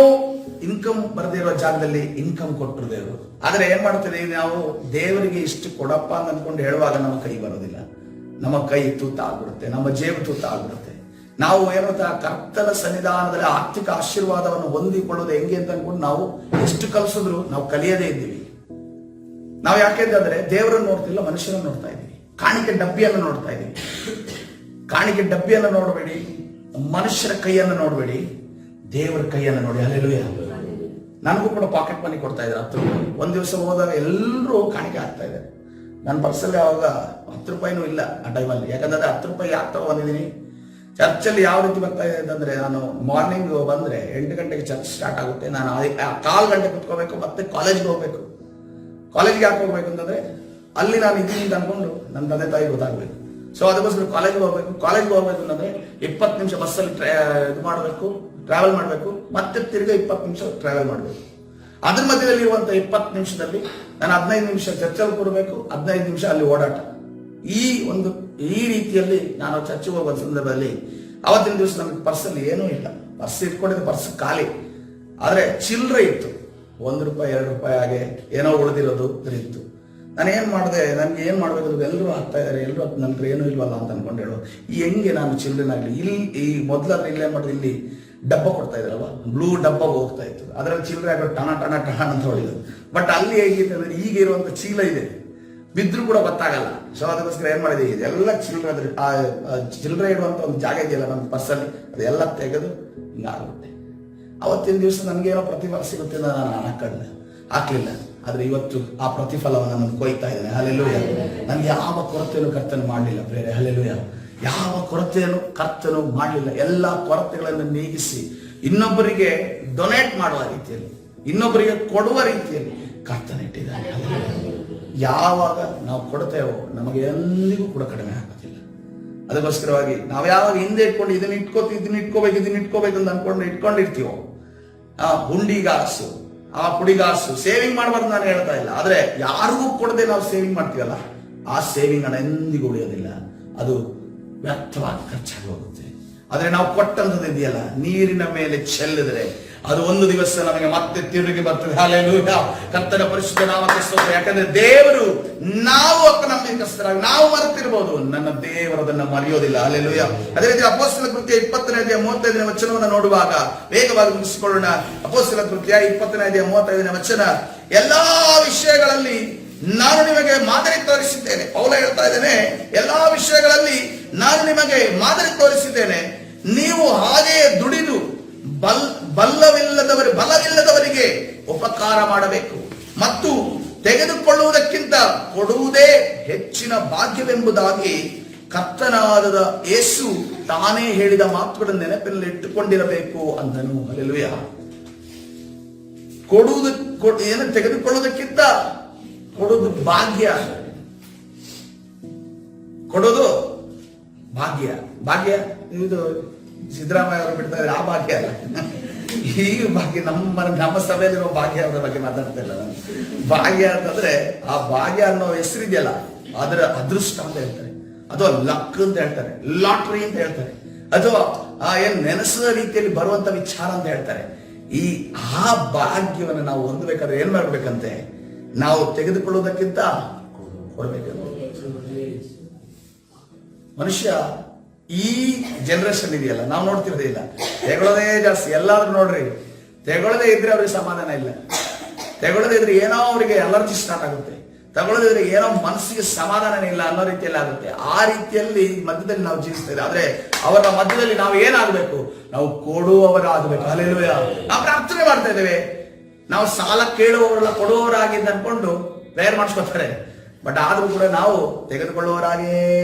ಇನ್ಕಮ್ ಬರದಿರೋ ಜಾಗದಲ್ಲಿ ಇನ್ಕಮ್ ಕೊಟ್ಟರು ದೇವರು. ಆದ್ರೆ ಏನ್ ಮಾಡ್ತೇವೆ ನಾವು, ದೇವರಿಗೆ ಇಷ್ಟು ಕೊಡಪ್ಪ ಅಂತ ಅನ್ಕೊಂಡು ಹೇಳುವಾಗ ನಮ್ಮ ಕೈ ಬರೋದಿಲ್ಲ, ನಮ್ಮ ಕೈ ತೂತ ಆಗ್ಬಿಡುತ್ತೆ, ನಮ್ಮ ಜೇಬು ತೂತ ಆಗ್ಬಿಡುತ್ತೆ. ನಾವು ಏನೋ ಕರ್ತನ ಸನ್ನಿಧಾನದಲ್ಲಿ ಆರ್ಥಿಕ ಆಶೀರ್ವಾದವನ್ನು ಹೊಂದಿಕೊಳ್ಳೋದು ಹೆಂಗೆ ಅಂತ ಅನ್ಕೊಂಡು ನಾವು ಎಷ್ಟು ಕಲಿಸಿದ್ರು ನಾವು ಕಲಿಯದೇ ಇದ್ದೀವಿ. ನಾವು ಯಾಕೆಂದ್ರೆ ದೇವರನ್ನು ನೋಡ್ತಿಲ್ಲ, ಮನುಷ್ಯರನ್ನು ನೋಡ್ತಾ ಇದ್ದೀವಿ. ಕಾಣಿಕೆ ಡಬ್ಬಿಯನ್ನು ನೋಡ್ತಾ ಇದ್ದೀವಿ. ಕಾಣಿಕೆ ಡಬ್ಬಿಯನ್ನು ನೋಡಬೇಡಿ, ಮನುಷ್ಯರ ಕೈಯನ್ನು ನೋಡಬೇಡಿ, ದೇವರ ಕೈಯನ್ನು ನೋಡಿ. ಹಲ್ಲೆಲೂಯಾ. ನನಗೂ ಕೂಡ ಪಾಕೆಟ್ ಮನಿ ಕೊಡ್ತಾ ಇದ್ದಾರೆ 10 ರೂಪಾಯಿ. ಒಂದ್ ದಿವಸ ಹೋದಾಗ ಎಲ್ಲರೂ ಕಾಣಿಕೆ ಆಗ್ತಾ ಇದ್ದಾರೆ. ನನ್ನ ಪರ್ಸಲ್ಲಿ ಅವಾಗ 10 ರೂಪಾಯಿನೂ ಇಲ್ಲ ಆ ಟೈಮಲ್ಲಿ. ಯಾಕಂದ್ರೆ 10 ರೂಪಾಯಿ ಯಾಕೆ ಬಂದಿದ್ದೀನಿ, ಚರ್ಚಲ್ಲಿ ಯಾವ ರೀತಿ ಬರ್ತಾ ಇದೆ ಅಂತಂದ್ರೆ, ನಾನು ಮಾರ್ನಿಂಗ್ ಬಂದ್ರೆ 8 ಗಂಟೆಗೆ ಚರ್ಚ್ ಸ್ಟಾರ್ಟ್ ಆಗುತ್ತೆ, ನಾನು 1/4 ಗಂಟೆ ಕುತ್ಕೋಬೇಕು, ಮತ್ತೆ ಕಾಲೇಜ್ಗೆ ಹೋಗ್ಬೇಕು. ಕಾಲೇಜ್ಗೆ ಯಾಕೆ ಹೋಗ್ಬೇಕು ಅಂತಂದ್ರೆ ಅಲ್ಲಿ ನಾನು ಇದ್ದೀನಿ ಅಂತ ಅನ್ಕೊಂಡು ನನ್ನ ತಂದೆ ತಾಯಿ ಗೊತ್ತಾಗ್ಬೇಕು. ಸೊ ಅದಕ್ಕೋಸ್ಕರ ಕಾಲೇಜ್ಗೆ ಹೋಗ್ಬೇಕು ಅಂತಂದ್ರೆ 20 ನಿಮಿಷ ಬಸ್ಸಲ್ಲಿ ಇದು ಮಾಡಬೇಕು, ಟ್ರಾವೆಲ್ ಮಾಡಬೇಕು, ಮತ್ತೆ ತಿರ್ಗಾ 20 ನಿಮಿಷ ಟ್ರಾವೆಲ್ ಮಾಡಬೇಕು. ಅದ್ರ ಮಧ್ಯದಲ್ಲಿ ಇರುವಂತ 20 ನಿಮಿಷದಲ್ಲಿ ನಾನು 15 ನಿಮಿಷ ಚರ್ಚಲ್ಲಿ ಕೊಡಬೇಕು, 15 ನಿಮಿಷ ಅಲ್ಲಿ ಓಡಾಟ. ಈ ರೀತಿಯಲ್ಲಿ ನಾನು ಚರ್ಚೆಗೆ ಹೋಗುವ ಸಂದರ್ಭದಲ್ಲಿ ಅವತ್ತಿನ ದಿವಸ ನಮಗೆ ಪರ್ಸಲ್ಲಿ ಏನೂ ಇಲ್ಲ, ಪರ್ಸ್ ಇಟ್ಕೊಂಡಿದ್ದ ಪರ್ಸ್ ಖಾಲಿ, ಆದ್ರೆ ಚಿಲ್ಲರೆ ಇತ್ತು. 1 ರೂಪಾಯಿ 2 ರೂಪಾಯಿ ಹಾಗೆ ಏನೋ ಉಳಿದಿರೋದು ಇತ್ತು. ನಾನು ಏನ್ ಮಾಡಿದೆ, ನನ್ಗೆ ಏನ್ ಮಾಡ್ಬೇಕು, ಎಲ್ಲರೂ ಹಾಕ್ತಾ ಇದಾರೆ, ಎಲ್ಲರೂ ನನ್ನ ಹತ್ರ ಏನೂ ಇಲ್ವಲ್ಲ ಅಂತ ಅನ್ಕೊಂಡು ಹೇಳೋ ಹೆಂಗೆ ನಾನು ಚಿಲ್ಲರೆನಾಗ್ಲಿ. ಇಲ್ಲಿ ಈ ಮೊದಲಾದ್ರೆ ಇಲ್ಲೇ ಮಾಡಿದ್ರೆ ಇಲ್ಲಿ ಡಬ್ಬ ಕೊಡ್ತಾ ಇದ್ರಲ್ವ, ಬ್ಲೂ ಡಬ್ಬ ಹೋಗ್ತಾ ಇತ್ತು, ಅದರಲ್ಲಿ ಚಿಲ್ಲರೆ ಆಗೋ ಟಣ ಟಣ ಟಣ ಅಂತ ಹೊಡಿದ್ರು. ಬಟ್ ಅಲ್ಲಿ ಹೇಗಿದೆ ಅಂದ್ರೆ ಈಗ ಇರುವಂತ ಚೀಲ ಇದೆ, ಬಿದ್ರು ಕೂಡ ಗೊತ್ತಾಗಲ್ಲ. ಸೊ ಅದಕ್ಕೋಸ್ಕರ ಏನ್ ಮಾಡಿದೆ, ಎಲ್ಲ ಚಿಲ್ಲರೆ ಅದ್ರ ಚಿಲ್ಲರೆ ಇಡುವಂತ ಒಂದು ಜಾಗ ಇದೆಯಲ್ಲ ನಮ್ಮ ಪರ್ಸಲ್ಲಿ, ಅದೆಲ್ಲ ತೆಗೆದು ಹಿಂಗಾಗುತ್ತೆ. ಅವತ್ತಿನ ದಿವಸ ನನಗೇನೋ ಪ್ರತಿಫಲ ಸಿಗುತ್ತೆ ಅಂತ ನಾನು ಹಾಕ್ಲಿಲ್ಲ. ಆದ್ರೆ ಇವತ್ತು ಆ ಪ್ರತಿಫಲವನ್ನು ನಾನು ಕೊಯ್ತಾ ಇದ್ದೇನೆ. ಹಲ್ಲೆಲೂಯಾ. ನನಗೆ ಯಾವ ಕೊರತೆಯನ್ನು ಕರ್ತನು ಮಾಡಲಿಲ್ಲ ಬೇರೆ. ಹಲ್ಲೆಲೂಯಾ. ಯಾವ ಕೊರತೆಯನ್ನು ಕರ್ತನು ಮಾಡಲಿಲ್ಲ. ಎಲ್ಲ ಕೊರತೆಗಳನ್ನು ನೀಗಿಸಿ ಇನ್ನೊಬ್ಬರಿಗೆ ಡೊನೇಟ್ ಮಾಡುವ ರೀತಿಯಲ್ಲಿ, ಇನ್ನೊಬ್ಬರಿಗೆ ಕೊಡುವ ರೀತಿಯಲ್ಲಿ ಕರ್ತನ ಇಟ್ಟಿದ್ದಾನೆ. ಯಾವಾಗ ನಾವು ಕೊಡ್ತೇವೋ ನಮಗೆ ಎಂದಿಗೂ ಕೂಡ ಕಡಿಮೆ ಆಗೋದಿಲ್ಲ. ಅದಕ್ಕೋಸ್ಕರವಾಗಿ ನಾವು ಯಾವಾಗ ಹಿಂದೆ ಇಟ್ಕೊಂಡು ಇದನ್ನ ಇಟ್ಕೋಬೇಕು ಅಂತ ಅನ್ಕೊಂಡು ಇಟ್ಕೊಂಡಿರ್ತೀವೋ, ಆ ಹುಂಡಿಗಾಸು, ಆ ಪುಡಿಗಾಸು ಸೇವಿಂಗ್ ಮಾಡಬಾರ್ದು ನಾನು ಹೇಳ್ತಾ ಇಲ್ಲ. ಆದ್ರೆ ಯಾರಿಗೂ ಕೊಡದೆ ನಾವು ಸೇವಿಂಗ್ ಮಾಡ್ತೀವಲ್ಲ, ಆ ಸೇವಿಂಗ್ ಹಣ ಎಂದಿಗೂ ಉಳಿಯೋದಿಲ್ಲ, ಅದು ವ್ಯರ್ಥವಾಗಿ ಖರ್ಚಾಗಿ ಹೋಗುತ್ತೆ. ಆದ್ರೆ ನಾವು ಕೊಟ್ಟಂಥದ್ದು ಇದೆಯಲ್ಲ, ನೀರಿನ ಮೇಲೆ ಚೆಲ್ಲಿದ್ರೆ ಅದು ಒಂದು ದಿವಸ ನಮಗೆ ಮತ್ತೆ ತಿರುಗಿ ಬರ್ತದೆ. ಹಲ್ಲೆಲೂಯಾ. ಕರ್ತನ ಪರಿಶುದ್ಧ ನಾಮಕ್ಕೆ ಸ್ತೋತ್ರ. ಯಾಕಂದ್ರೆ ದೇವರು, ನಾವು ನಂಬಿಕಸ್ಥರಾಗಿ ನಾವು ಮರೆತಿರ್ಬೋದು, ನನ್ನ ದೇವರದನ್ನ ಮರೆಯೋದಿಲ್ಲ. ಹಲ್ಲೆಲೂಯಾ. ಅದೇ ರೀತಿ ಅಪೊಸ್ತಲ ಕೃತ್ಯ 20ನೇ 35ನೇ ವಚನವನ್ನು ನೋಡುವಾಗ ವೇಗವಾಗಿ ಮುಗಿಸಿಕೊಳ್ಳೋಣ. ಅಪೊಸ್ತಲ ಕೃತ್ಯ 20ನೇ 35ನೇ ವಚನ. ಎಲ್ಲಾ ವಿಷಯಗಳಲ್ಲಿ ನಾನು ನಿಮಗೆ ಮಾದರಿ ತೋರಿಸಿದ್ದೇನೆ. ಪೌಲ ಹೇಳ್ತಾ ಇದ್ದೇನೆ, ಎಲ್ಲಾ ವಿಷಯಗಳಲ್ಲಿ ನಾನು ನಿಮಗೆ ಮಾದರಿ ತೋರಿಸಿದ್ದೇನೆ, ನೀವು ಹಾಗೆಯೇ ದುಡಿದು ಬಲವಿಲ್ಲದವರಿಗೆ ಉಪಕಾರ ಮಾಡಬೇಕು ಮತ್ತು ತೆಗೆದುಕೊಳ್ಳುವುದಕ್ಕಿಂತ ಕೊಡುವುದೇ ಹೆಚ್ಚಿನ ಭಾಗ್ಯವೆಂಬುದಾಗಿ ಕರ್ತನಾದ ಯೇಸು ತಾನೇ ಹೇಳಿದ ಮಾತುಗಳನ್ನು ನೆನಪಿನಲ್ಲಿ ಇಟ್ಟುಕೊಂಡಿರಬೇಕು ಅಂದನು. ಹಲ್ಲೆಲೂಯಾ. ಏನು ತೆಗೆದುಕೊಳ್ಳುವುದಕ್ಕಿಂತ ಕೊಡುವುದು ಭಾಗ್ಯ. ಕೊಡೋದು ಭಾಗ್ಯ. ಭಾಗ್ಯ ಇದು ಸಿದ್ದರಾಮಯ್ಯ ಅವರು ಬಿಡ್ತಾ ಇದ್ದಾರೆ, ಆ ಭಾಗ್ಯ ಅಲ್ಲ. ಈಗ ಭಾಗ್ಯ ನಮ್ಮ ಸಭೆಯಲ್ಲಿರೋ ಭಾಗ್ಯದ ಬಗ್ಗೆ ಮಾತಾಡ್ತಾ ಇಲ್ಲ ನಾನು. ಭಾಗ್ಯ ಅಂತಂದ್ರೆ ಆ ಭಾಗ್ಯ ಅನ್ನೋ ಹೆಸರಿದೆಯಲ್ಲ, ಅದರ ಅದೃಷ್ಟ ಅಂತ ಹೇಳ್ತಾರೆ, ಅಥವಾ ಲಕ್ ಅಂತ ಹೇಳ್ತಾರೆ, ಲಾಟ್ರಿ ಅಂತ ಹೇಳ್ತಾರೆ, ಅಥವಾ ಏನ್ ನೆನೆಸದ ರೀತಿಯಲ್ಲಿ ಬರುವಂತ ವಿಚಾರ ಅಂತ ಹೇಳ್ತಾರೆ. ಆ ಭಾಗ್ಯವನ್ನು ನಾವು ಹೊಂದಬೇಕಾದ್ರೆ ಏನ್ ಮಾಡ್ಬೇಕಂತೆ, ನಾವು ತೆಗೆದುಕೊಳ್ಳುವುದಕ್ಕಿಂತ ಕೊಡಬೇಕಂತ. ಮನುಷ್ಯ ಈ ಜನರೇಷನ್ ಇದೆಯಲ್ಲ, ನಾವು ನೋಡ್ತಿರೋದೇ ಇಲ್ಲ, ತೆಗೊಳ್ಳೋದೇ ಜಾಸ್ತಿ. ಎಲ್ಲಾದ್ರೂ ನೋಡ್ರಿ, ತೆಗೊಳ್ಳದೇ ಇದ್ರೆ ಅವ್ರಿಗೆ ಸಮಾಧಾನ ಇಲ್ಲ, ತೆಗೊಳ್ಳದೇ ಇದ್ರೆ ಏನೋ ಅವರಿಗೆ ಅಲರ್ಜಿ ಸ್ಟಾರ್ಟ್ ಆಗುತ್ತೆ, ತಗೊಳ್ಳದೇ ಇದ್ರೆ ಏನೋ ಮನಸ್ಸಿಗೆ ಸಮಾಧಾನ ಇಲ್ಲ ಅನ್ನೋ ರೀತಿಯಲ್ಲಿ ಆಗುತ್ತೆ. ಆ ರೀತಿಯಲ್ಲಿ ಮಧ್ಯದಲ್ಲಿ ನಾವು ಜೀವಿಸ್ತೇವೆ. ಆದ್ರೆ ಅವರ ಮಧ್ಯದಲ್ಲಿ ನಾವು ಏನಾಗಬೇಕು, ನಾವು ಕೊಡುವವರಾಗಬೇಕು. ಹಲ್ಲೆಲೂಯಾ. ನಾವು ಪ್ರಾರ್ಥನೆ ಮಾಡ್ತಾ ಇದ್ದೇವೆ, ನಾವು ಸಾಲ ಕೇಳುವವರಲ್ಲ ಕೊಡುವವರಾಗಿದ್ದು ಅನ್ಕೊಂಡು ಪ್ರೇಯರ್ ಮಾಡಿಸ್ಕೊತಾರೆ. ಬಟ್ ಆದ್ರೂ ಕೂಡ ನಾವು ತೆಗೆದುಕೊಳ್ಳುವವರಾಗೇ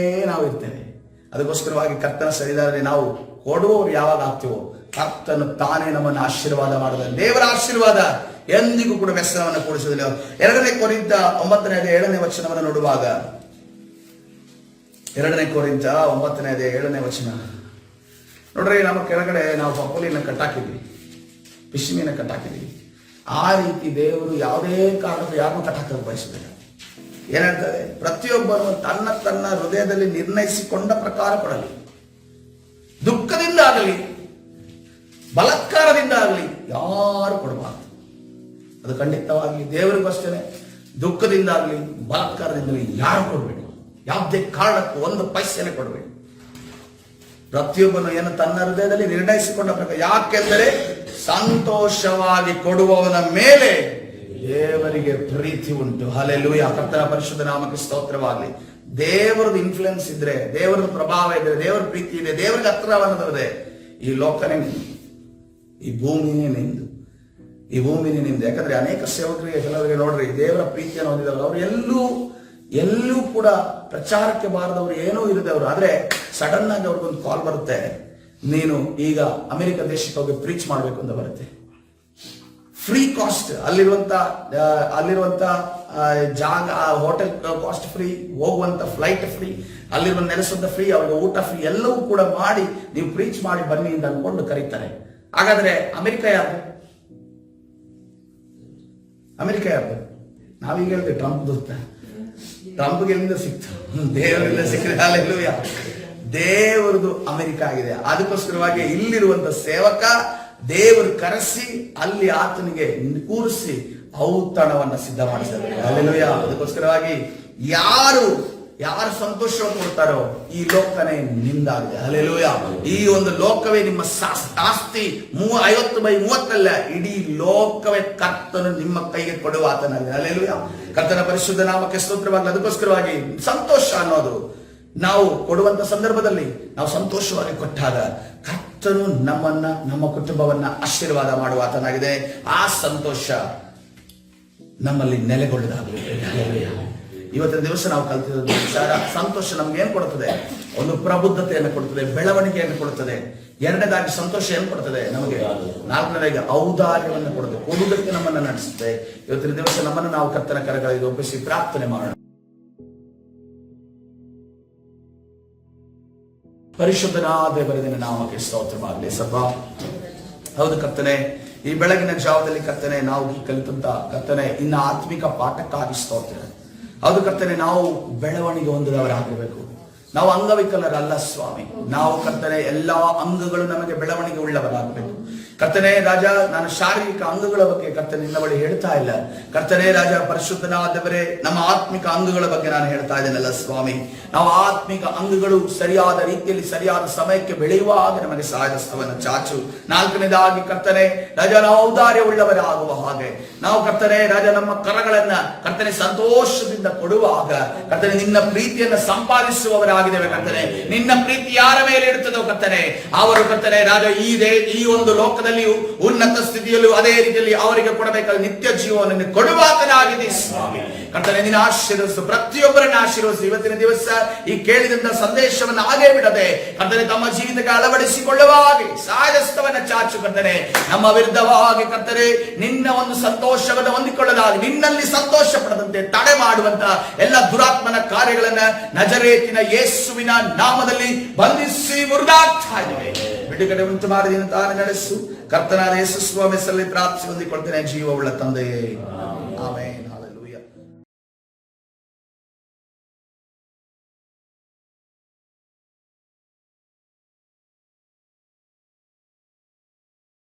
ನಾವು ಇರ್ತೇವೆ. ಅದಕ್ಕೋಸ್ಕರವಾಗಿ ಕರ್ತನ ಸನ್ನಿಧಾನದಲ್ಲಿ ನಾವು ಕೊಡುವವರು ಯಾವಾಗ ಆಗ್ತೀವೋ, ಕರ್ತನು ತಾನೇ ನಮ್ಮನ್ನು ಆಶೀರ್ವಾದ ಮಾಡಿದ. ದೇವರ ಆಶೀರ್ವಾದ ಎಂದಿಗೂ ಕೂಡ ವ್ಯಸನವನ್ನು ಕೂಡಿಸುವುದಿಲ್ಲ. 2 ಕೊರಿಂಥ 9ನೇ ವಚನವನ್ನು ನೋಡುವಾಗ, 2 ಕೊರಿಂಥ 9ನೇ ವಚನ ನೋಡ್ರಿ. ನಮ್ಮ ಕೆಳಗಡೆ ನಾವು ಪಪ್ಪಲಿನ ಕಟ್ಟಾಕಿದ್ವಿ, ಪಿಶಿಮಿನ ಕಟ್ಟಾಕಿದ್ವಿ. ಆ ರೀತಿ ದೇವರು ಯಾವುದೇ ಕಾರಣಕ್ಕೂ ಯಾರನ್ನು ಕಟ್ಟಾಕಲು ಬಯಸುವುದಿಲ್ಲ. ಏನ್ ಹೇಳ್ತಾರೆ, ಪ್ರತಿಯೊಬ್ಬರು ತನ್ನ ಹೃದಯದಲ್ಲಿ ನಿರ್ಣಯಿಸಿಕೊಂಡ ಪ್ರಕಾರ ಕೊಡಲಿ. ದುಃಖದಿಂದ ಆಗಲಿ ಬಲಾತ್ಕಾರದಿಂದ ಆಗಲಿ ಯಾರು ಕೊಡಬಾರದು. ಅದು ಖಂಡಿತವಾಗಿ ದೇವರಿಗಷ್ಟೇ. ದುಃಖದಿಂದ ಆಗಲಿ ಬಲಾತ್ಕಾರದಿಂದಲೇ ಯಾರು ಕೊಡಬೇಡಿ, ಯಾವುದೇ ಕಾರಣಕ್ಕೂ 1 ಪೈಸೆನೇ ಕೊಡಬೇಡಿ. ಪ್ರತಿಯೊಬ್ಬನು ಏನು ತನ್ನ ಹೃದಯದಲ್ಲಿ ನಿರ್ಣಯಿಸಿಕೊಂಡ ಪ್ರಕಾರ. ಯಾಕೆಂದರೆ ಸಂತೋಷವಾಗಿ ಕೊಡುವವನ ಮೇಲೆ ದೇವರಿಗೆ ಪ್ರೀತಿ ಉಂಟು. ಹಲ್ಲೆಲೂಯಾ. ಕರ್ತನ ಪರಿಶುದ್ಧ ನಾಮಕ್ಕೆ ಸ್ತೋತ್ರವಾಗಲಿ. ದೇವರದ್ದು ಇನ್ಫ್ಲುಯೆನ್ಸ್ ಇದ್ರೆ, ದೇವರದ ಪ್ರಭಾವ ಇದ್ರೆ, ದೇವರ ಪ್ರೀತಿ ಇದೆ, ದೇವರಿಗೆ ಹತ್ರವಾದದೆ, ಈ ಲೋಕನೇ ನಿಂದು, ಈ ಭೂಮಿನೇ ನಿಂದು, ಈ ಭೂಮಿನೇ ನಿಂದು. ಯಾಕಂದ್ರೆ ಅನೇಕ ಸೇವಕರಿಗೆ, ಕೆಲವರಿಗೆ ನೋಡ್ರಿ, ದೇವರ ಪ್ರೀತಿಯನ್ನು ಹೊಂದಿದವರು, ಅವ್ರು ಎಲ್ಲೂ ಕೂಡ ಪ್ರಚಾರಕ್ಕೆ ಬಾರದವ್ರು, ಏನೂ ಇರದವರು. ಆದ್ರೆ ಸಡನ್ ಆಗಿ ಅವ್ರಿಗೊಂದು ಕಾಲ್ ಬರುತ್ತೆ, ನೀನು ಈಗ ಅಮೆರಿಕ ದೇಶಕ್ಕೆ ಹೋಗಿ ಪ್ರೀಚ್ ಮಾಡ್ಬೇಕು ಅಂತ ಬರುತ್ತೆ. ಫ್ರೀ ಕಾಸ್ಟ್, ಅಲ್ಲಿರುವಂತ ಜಾಗ, ಹೋಟೆಲ್ ಕಾಸ್ಟ್ ಫ್ರೀ, ಹೋಗುವಂತ ಫ್ಲೈಟ್ ಫ್ರೀ, ಅಲ್ಲಿರುವ ನೆಲೆಸುವಂತ ಫ್ರೀ, ಅವ್ರಿಗೆ ಊಟ ಫ್ರೀ, ಎಲ್ಲವೂ ಕೂಡ ಮಾಡಿ ನೀವು ಪ್ರೀಚ್ ಮಾಡಿ ಬನ್ನಿ ಅಂತ ಅನ್ಕೊಂಡು ಕರೀತಾರೆ. ಹಾಗಾದ್ರೆ ಅಮೆರಿಕ ಯಾರು? ಅಮೆರಿಕ ಯಾರು? ನಾವೀಗ ಹೇಳಿದೆ ಟ್ರಂಪ್ ದೂತ. ಟ್ರಂಪ್ಗೆ ಎಲ್ಲಿಂದ ಸಿಕ್ತು? ದೇವರಿಂದ ಸಿಕ್ಕಿದೆ. ಹಲ್ಲೆಲೂಯಾ. ದೇವರದು ಅಮೆರಿಕ ಆಗಿದೆ. ಅದಕ್ಕೋಸ್ಕರವಾಗಿ ಇಲ್ಲಿರುವಂತ ಸೇವಕ ದೇವರು ಕರೆಸಿ ಅಲ್ಲಿ ಆತನಿಗೆ ಕೂರಿಸಿ ಔತಣವನ್ನ ಸಿದ್ಧ ಮಾಡಿದ್ದಾರೆ. ಹಲ್ಲೆಲೂಯಾ. ಅದಕ್ಕೋಸ್ಕರವಾಗಿ ಯಾರು ಸಂತೋಷವನ್ನು ಕೊಡ್ತಾರೋ ಈ ಲೋಕನೇ ನಿಂದಾಗಿದೆ. ಹಲ್ಲೆಲೂಯಾ. ಈ ಒಂದು ಲೋಕವೇ ನಿಮ್ಮ ಆಸ್ತಿ. 50/30 ಇಡೀ ಲೋಕವೇ ಕರ್ತನು ನಿಮ್ಮ ಕೈಗೆ ಕೊಡುವ ಆತನಾಗಿದೆ. ಹಲ್ಲೆಲೂಯಾ. ಕರ್ತನ ಪರಿಶುದ್ಧ ನಾಮಕ್ಕೆ ಸ್ತೋತ್ರವಾಗಲಿ. ಅದಕ್ಕೋಸ್ಕರವಾಗಿ ಸಂತೋಷ ಅನ್ನೋದು ನಾವು ಕೊಡುವಂತ ಸಂದರ್ಭದಲ್ಲಿ ನಾವು ಸಂತೋಷವಾಗಿ ಕೊಟ್ಟಾಗ ಕರ್ತನು ನಮ್ಮನ್ನ, ನಮ್ಮ ಕುಟುಂಬವನ್ನ ಆಶೀರ್ವಾದ ಮಾಡುವ ಆತನಾಗಿದೆ. ಆ ಸಂತೋಷ ನಮ್ಮಲ್ಲಿ ನೆಲೆಗೊಳ್ಳದಾಗಲಿದೆ. ಇವತ್ತಿನ ದಿವಸ ನಾವು ಕಲ್ತಿರೋದು ವಿಚಾರ, ಸಂತೋಷ ನಮ್ಗೆ ಏನ್ ಕೊಡುತ್ತದೆ? ಒಂದು ಪ್ರಬುದ್ಧತೆಯನ್ನು ಕೊಡುತ್ತದೆ, ಬೆಳವಣಿಗೆಯನ್ನು ಕೊಡುತ್ತದೆ. ಎರಡನೇದಾಗಿ ಸಂತೋಷ ಏನ್ ಕೊಡುತ್ತದೆ ನಮಗೆ? ನಾಲ್ಕನೇದಾಗಿ ಔದಾರ್ಯವನ್ನು ಕೊಡುತ್ತದೆ, ಕೊಡುವುದಕ್ಕೆ ನಮ್ಮನ್ನು ನಡೆಸುತ್ತೆ. ಇವತ್ತಿನ ದಿವಸ ನಮ್ಮನ್ನು ನಾವು ಕರ್ತನ ಕರಗಳಿಗೆ ಒಪ್ಪಿಸಿ ಪ್ರಾರ್ಥನೆ ಮಾಡೋಣ. ಪರಿಶುದ್ಧನಾದ ದೇವರ ನಾಮಕ್ಕೆ ಸ್ತೋತ್ರವಾಗಲಿ. ಸಭಾ ಹೌದು ಕರ್ತನೆ, ಈ ಬೆಳಗಿನ ಜಾವದಲ್ಲಿ ಕರ್ತನೆ ನಾವು ಕಲಿತಂತ ಕರ್ತನೆ ಇನ್ನ ಆತ್ಮಿಕ ಪಾಠಕ್ಕಾಗಿ ಸ್ತೋತ್ರ. ಹೌದು ಕರ್ತನೆ, ನಾವು ಬೆಳವಣಿಗೆ ಹೊಂದಿದವರಾಗಬೇಕು. ನಾವು ಅಂಗವಿಕಲರಲ್ಲ ಸ್ವಾಮಿ. ನಾವು ಕರ್ತನೆ ಎಲ್ಲಾ ಅಂಗಗಳು ನಮಗೆ ಬೆಳವಣಿಗೆ ಉಳ್ಳವರಾಗಬೇಕು. ಕರ್ತನೆ ರಾಜ, ನಾನು ಶಾರೀರಿಕ ಅಂಗಗಳ ಬಗ್ಗೆ ಕರ್ತನೆ ನಿನ್ನ ಬಳಿ ಹೇಳ್ತಾ ಇಲ್ಲ. ಕರ್ತನೆ ರಾಜ ಪರಿಶುದ್ಧನಾದವರೇ, ನಮ್ಮ ಆತ್ಮಿಕ ಅಂಗಗಳ ಬಗ್ಗೆ ನಾನು ಹೇಳ್ತಾ ಇದ್ದೇನಲ್ಲ ಸ್ವಾಮಿ. ನಾವು ಆತ್ಮಿಕ ಅಂಗಗಳು ಸರಿಯಾದ ರೀತಿಯಲ್ಲಿ ಸರಿಯಾದ ಸಮಯಕ್ಕೆ ಬೆಳೆಯುವಾಗ ನಮಗೆ ಸಹಾಯಸ್ತವನ್ನು ಚಾಚು. ನಾಲ್ಕನೇದಾಗಿ ಕರ್ತನೆ ರಾಜ, ನಾವು ಔದಾರ್ಯ ಉಳ್ಳವರಾಗುವ ಹಾಗೆ ನಾವು ಕರ್ತನೆ ರಾಜ ನಮ್ಮ ಕರಗಳನ್ನ ಕರ್ತನೆ ಸಂತೋಷದಿಂದ ಕೊಡುವಾಗ ಕರ್ತನೆ ನಿನ್ನ ಪ್ರೀತಿಯನ್ನು ಸಂಪಾದಿಸುವವರಾಗಿದ್ದೇವೆ. ಕರ್ತನೆ ನಿನ್ನ ಪ್ರೀತಿ ಯಾರ ಮೇಲೆ ಇರುತ್ತದೋ ಕರ್ತನೆ ಅವರು ಕರ್ತನೆ ರಾಜ ಈ ಒಂದು ಲೋಕದಲ್ಲಿಯೂ ಉನ್ನತ ಸ್ಥಿತಿಯಲ್ಲೂ ಅದೇ ರೀತಿಯಲ್ಲಿ ಅವರಿಗೆ ಕೊಡಬೇಕಾದ ನಿತ್ಯ ಜೀವನವನ್ನು ಕೊಡುವಾತನಾಗಿದೆ ಸ್ವಾಮಿ. ಕರ್ತನೆ ನಿನ್ನ ಆಶೀರ್ವದಿಸು, ಪ್ರತಿಯೊಬ್ಬರನ್ನ ಆಶೀರ್ವದಿಸು. ಇವತ್ತಿನ ದಿವಸ ಈ ಕೇಳಿದಂತ ಸಂದೇಶವನ್ನು ಹಾಗೆ ಬಿಡದೆ ಕರ್ತನೆ ತಮ್ಮ ಜೀವಿತಕ್ಕೆ ಅಳವಡಿಸಿಕೊಳ್ಳುವ ಹಾಗೆ ಸಹಾಯಸ್ತವನ್ನ ಚಾಚು. ಕರ್ತನೆ ನಮ್ಮ ವಿರುದ್ಧವಾಗಿ ಕರ್ತನೆ ನಿನ್ನ ಒಂದು ಸಂತೋಷವನ್ನು ಹೊಂದಿಕೊಳ್ಳಲಾಗಿ ನಿನ್ನಲ್ಲಿ ಸಂತೋಷ ಪಡದಂತೆ ತಡೆ ಮಾಡುವಂತ ಎಲ್ಲ ದುರಾತ್ಮನ ಕಾರ್ಯಗಳನ್ನ ನಜರೇತಿನ ಯೇಸುವಿನ ನಾಮದಲ್ಲಿ ಬಂಧಿಸಿ ಮುರಿದಾಗ್ತಾ ಇದ್ದೇವೆ. ಬಿಡುಗಡೆ ಉಂಟು ಮಾಡಿ ತಾನು ನಡೆಸು. ಕರ್ತನಾದ ಯೇಸು ಸ್ವಾಮಿ ಹೆಸರಲ್ಲಿ ಪ್ರಾರ್ಥಿಸಿ ಹೊಂದಿಕೊಳ್ತೇನೆ, ಜೀವವುಳ್ಳ ತಂದೆಯೇ.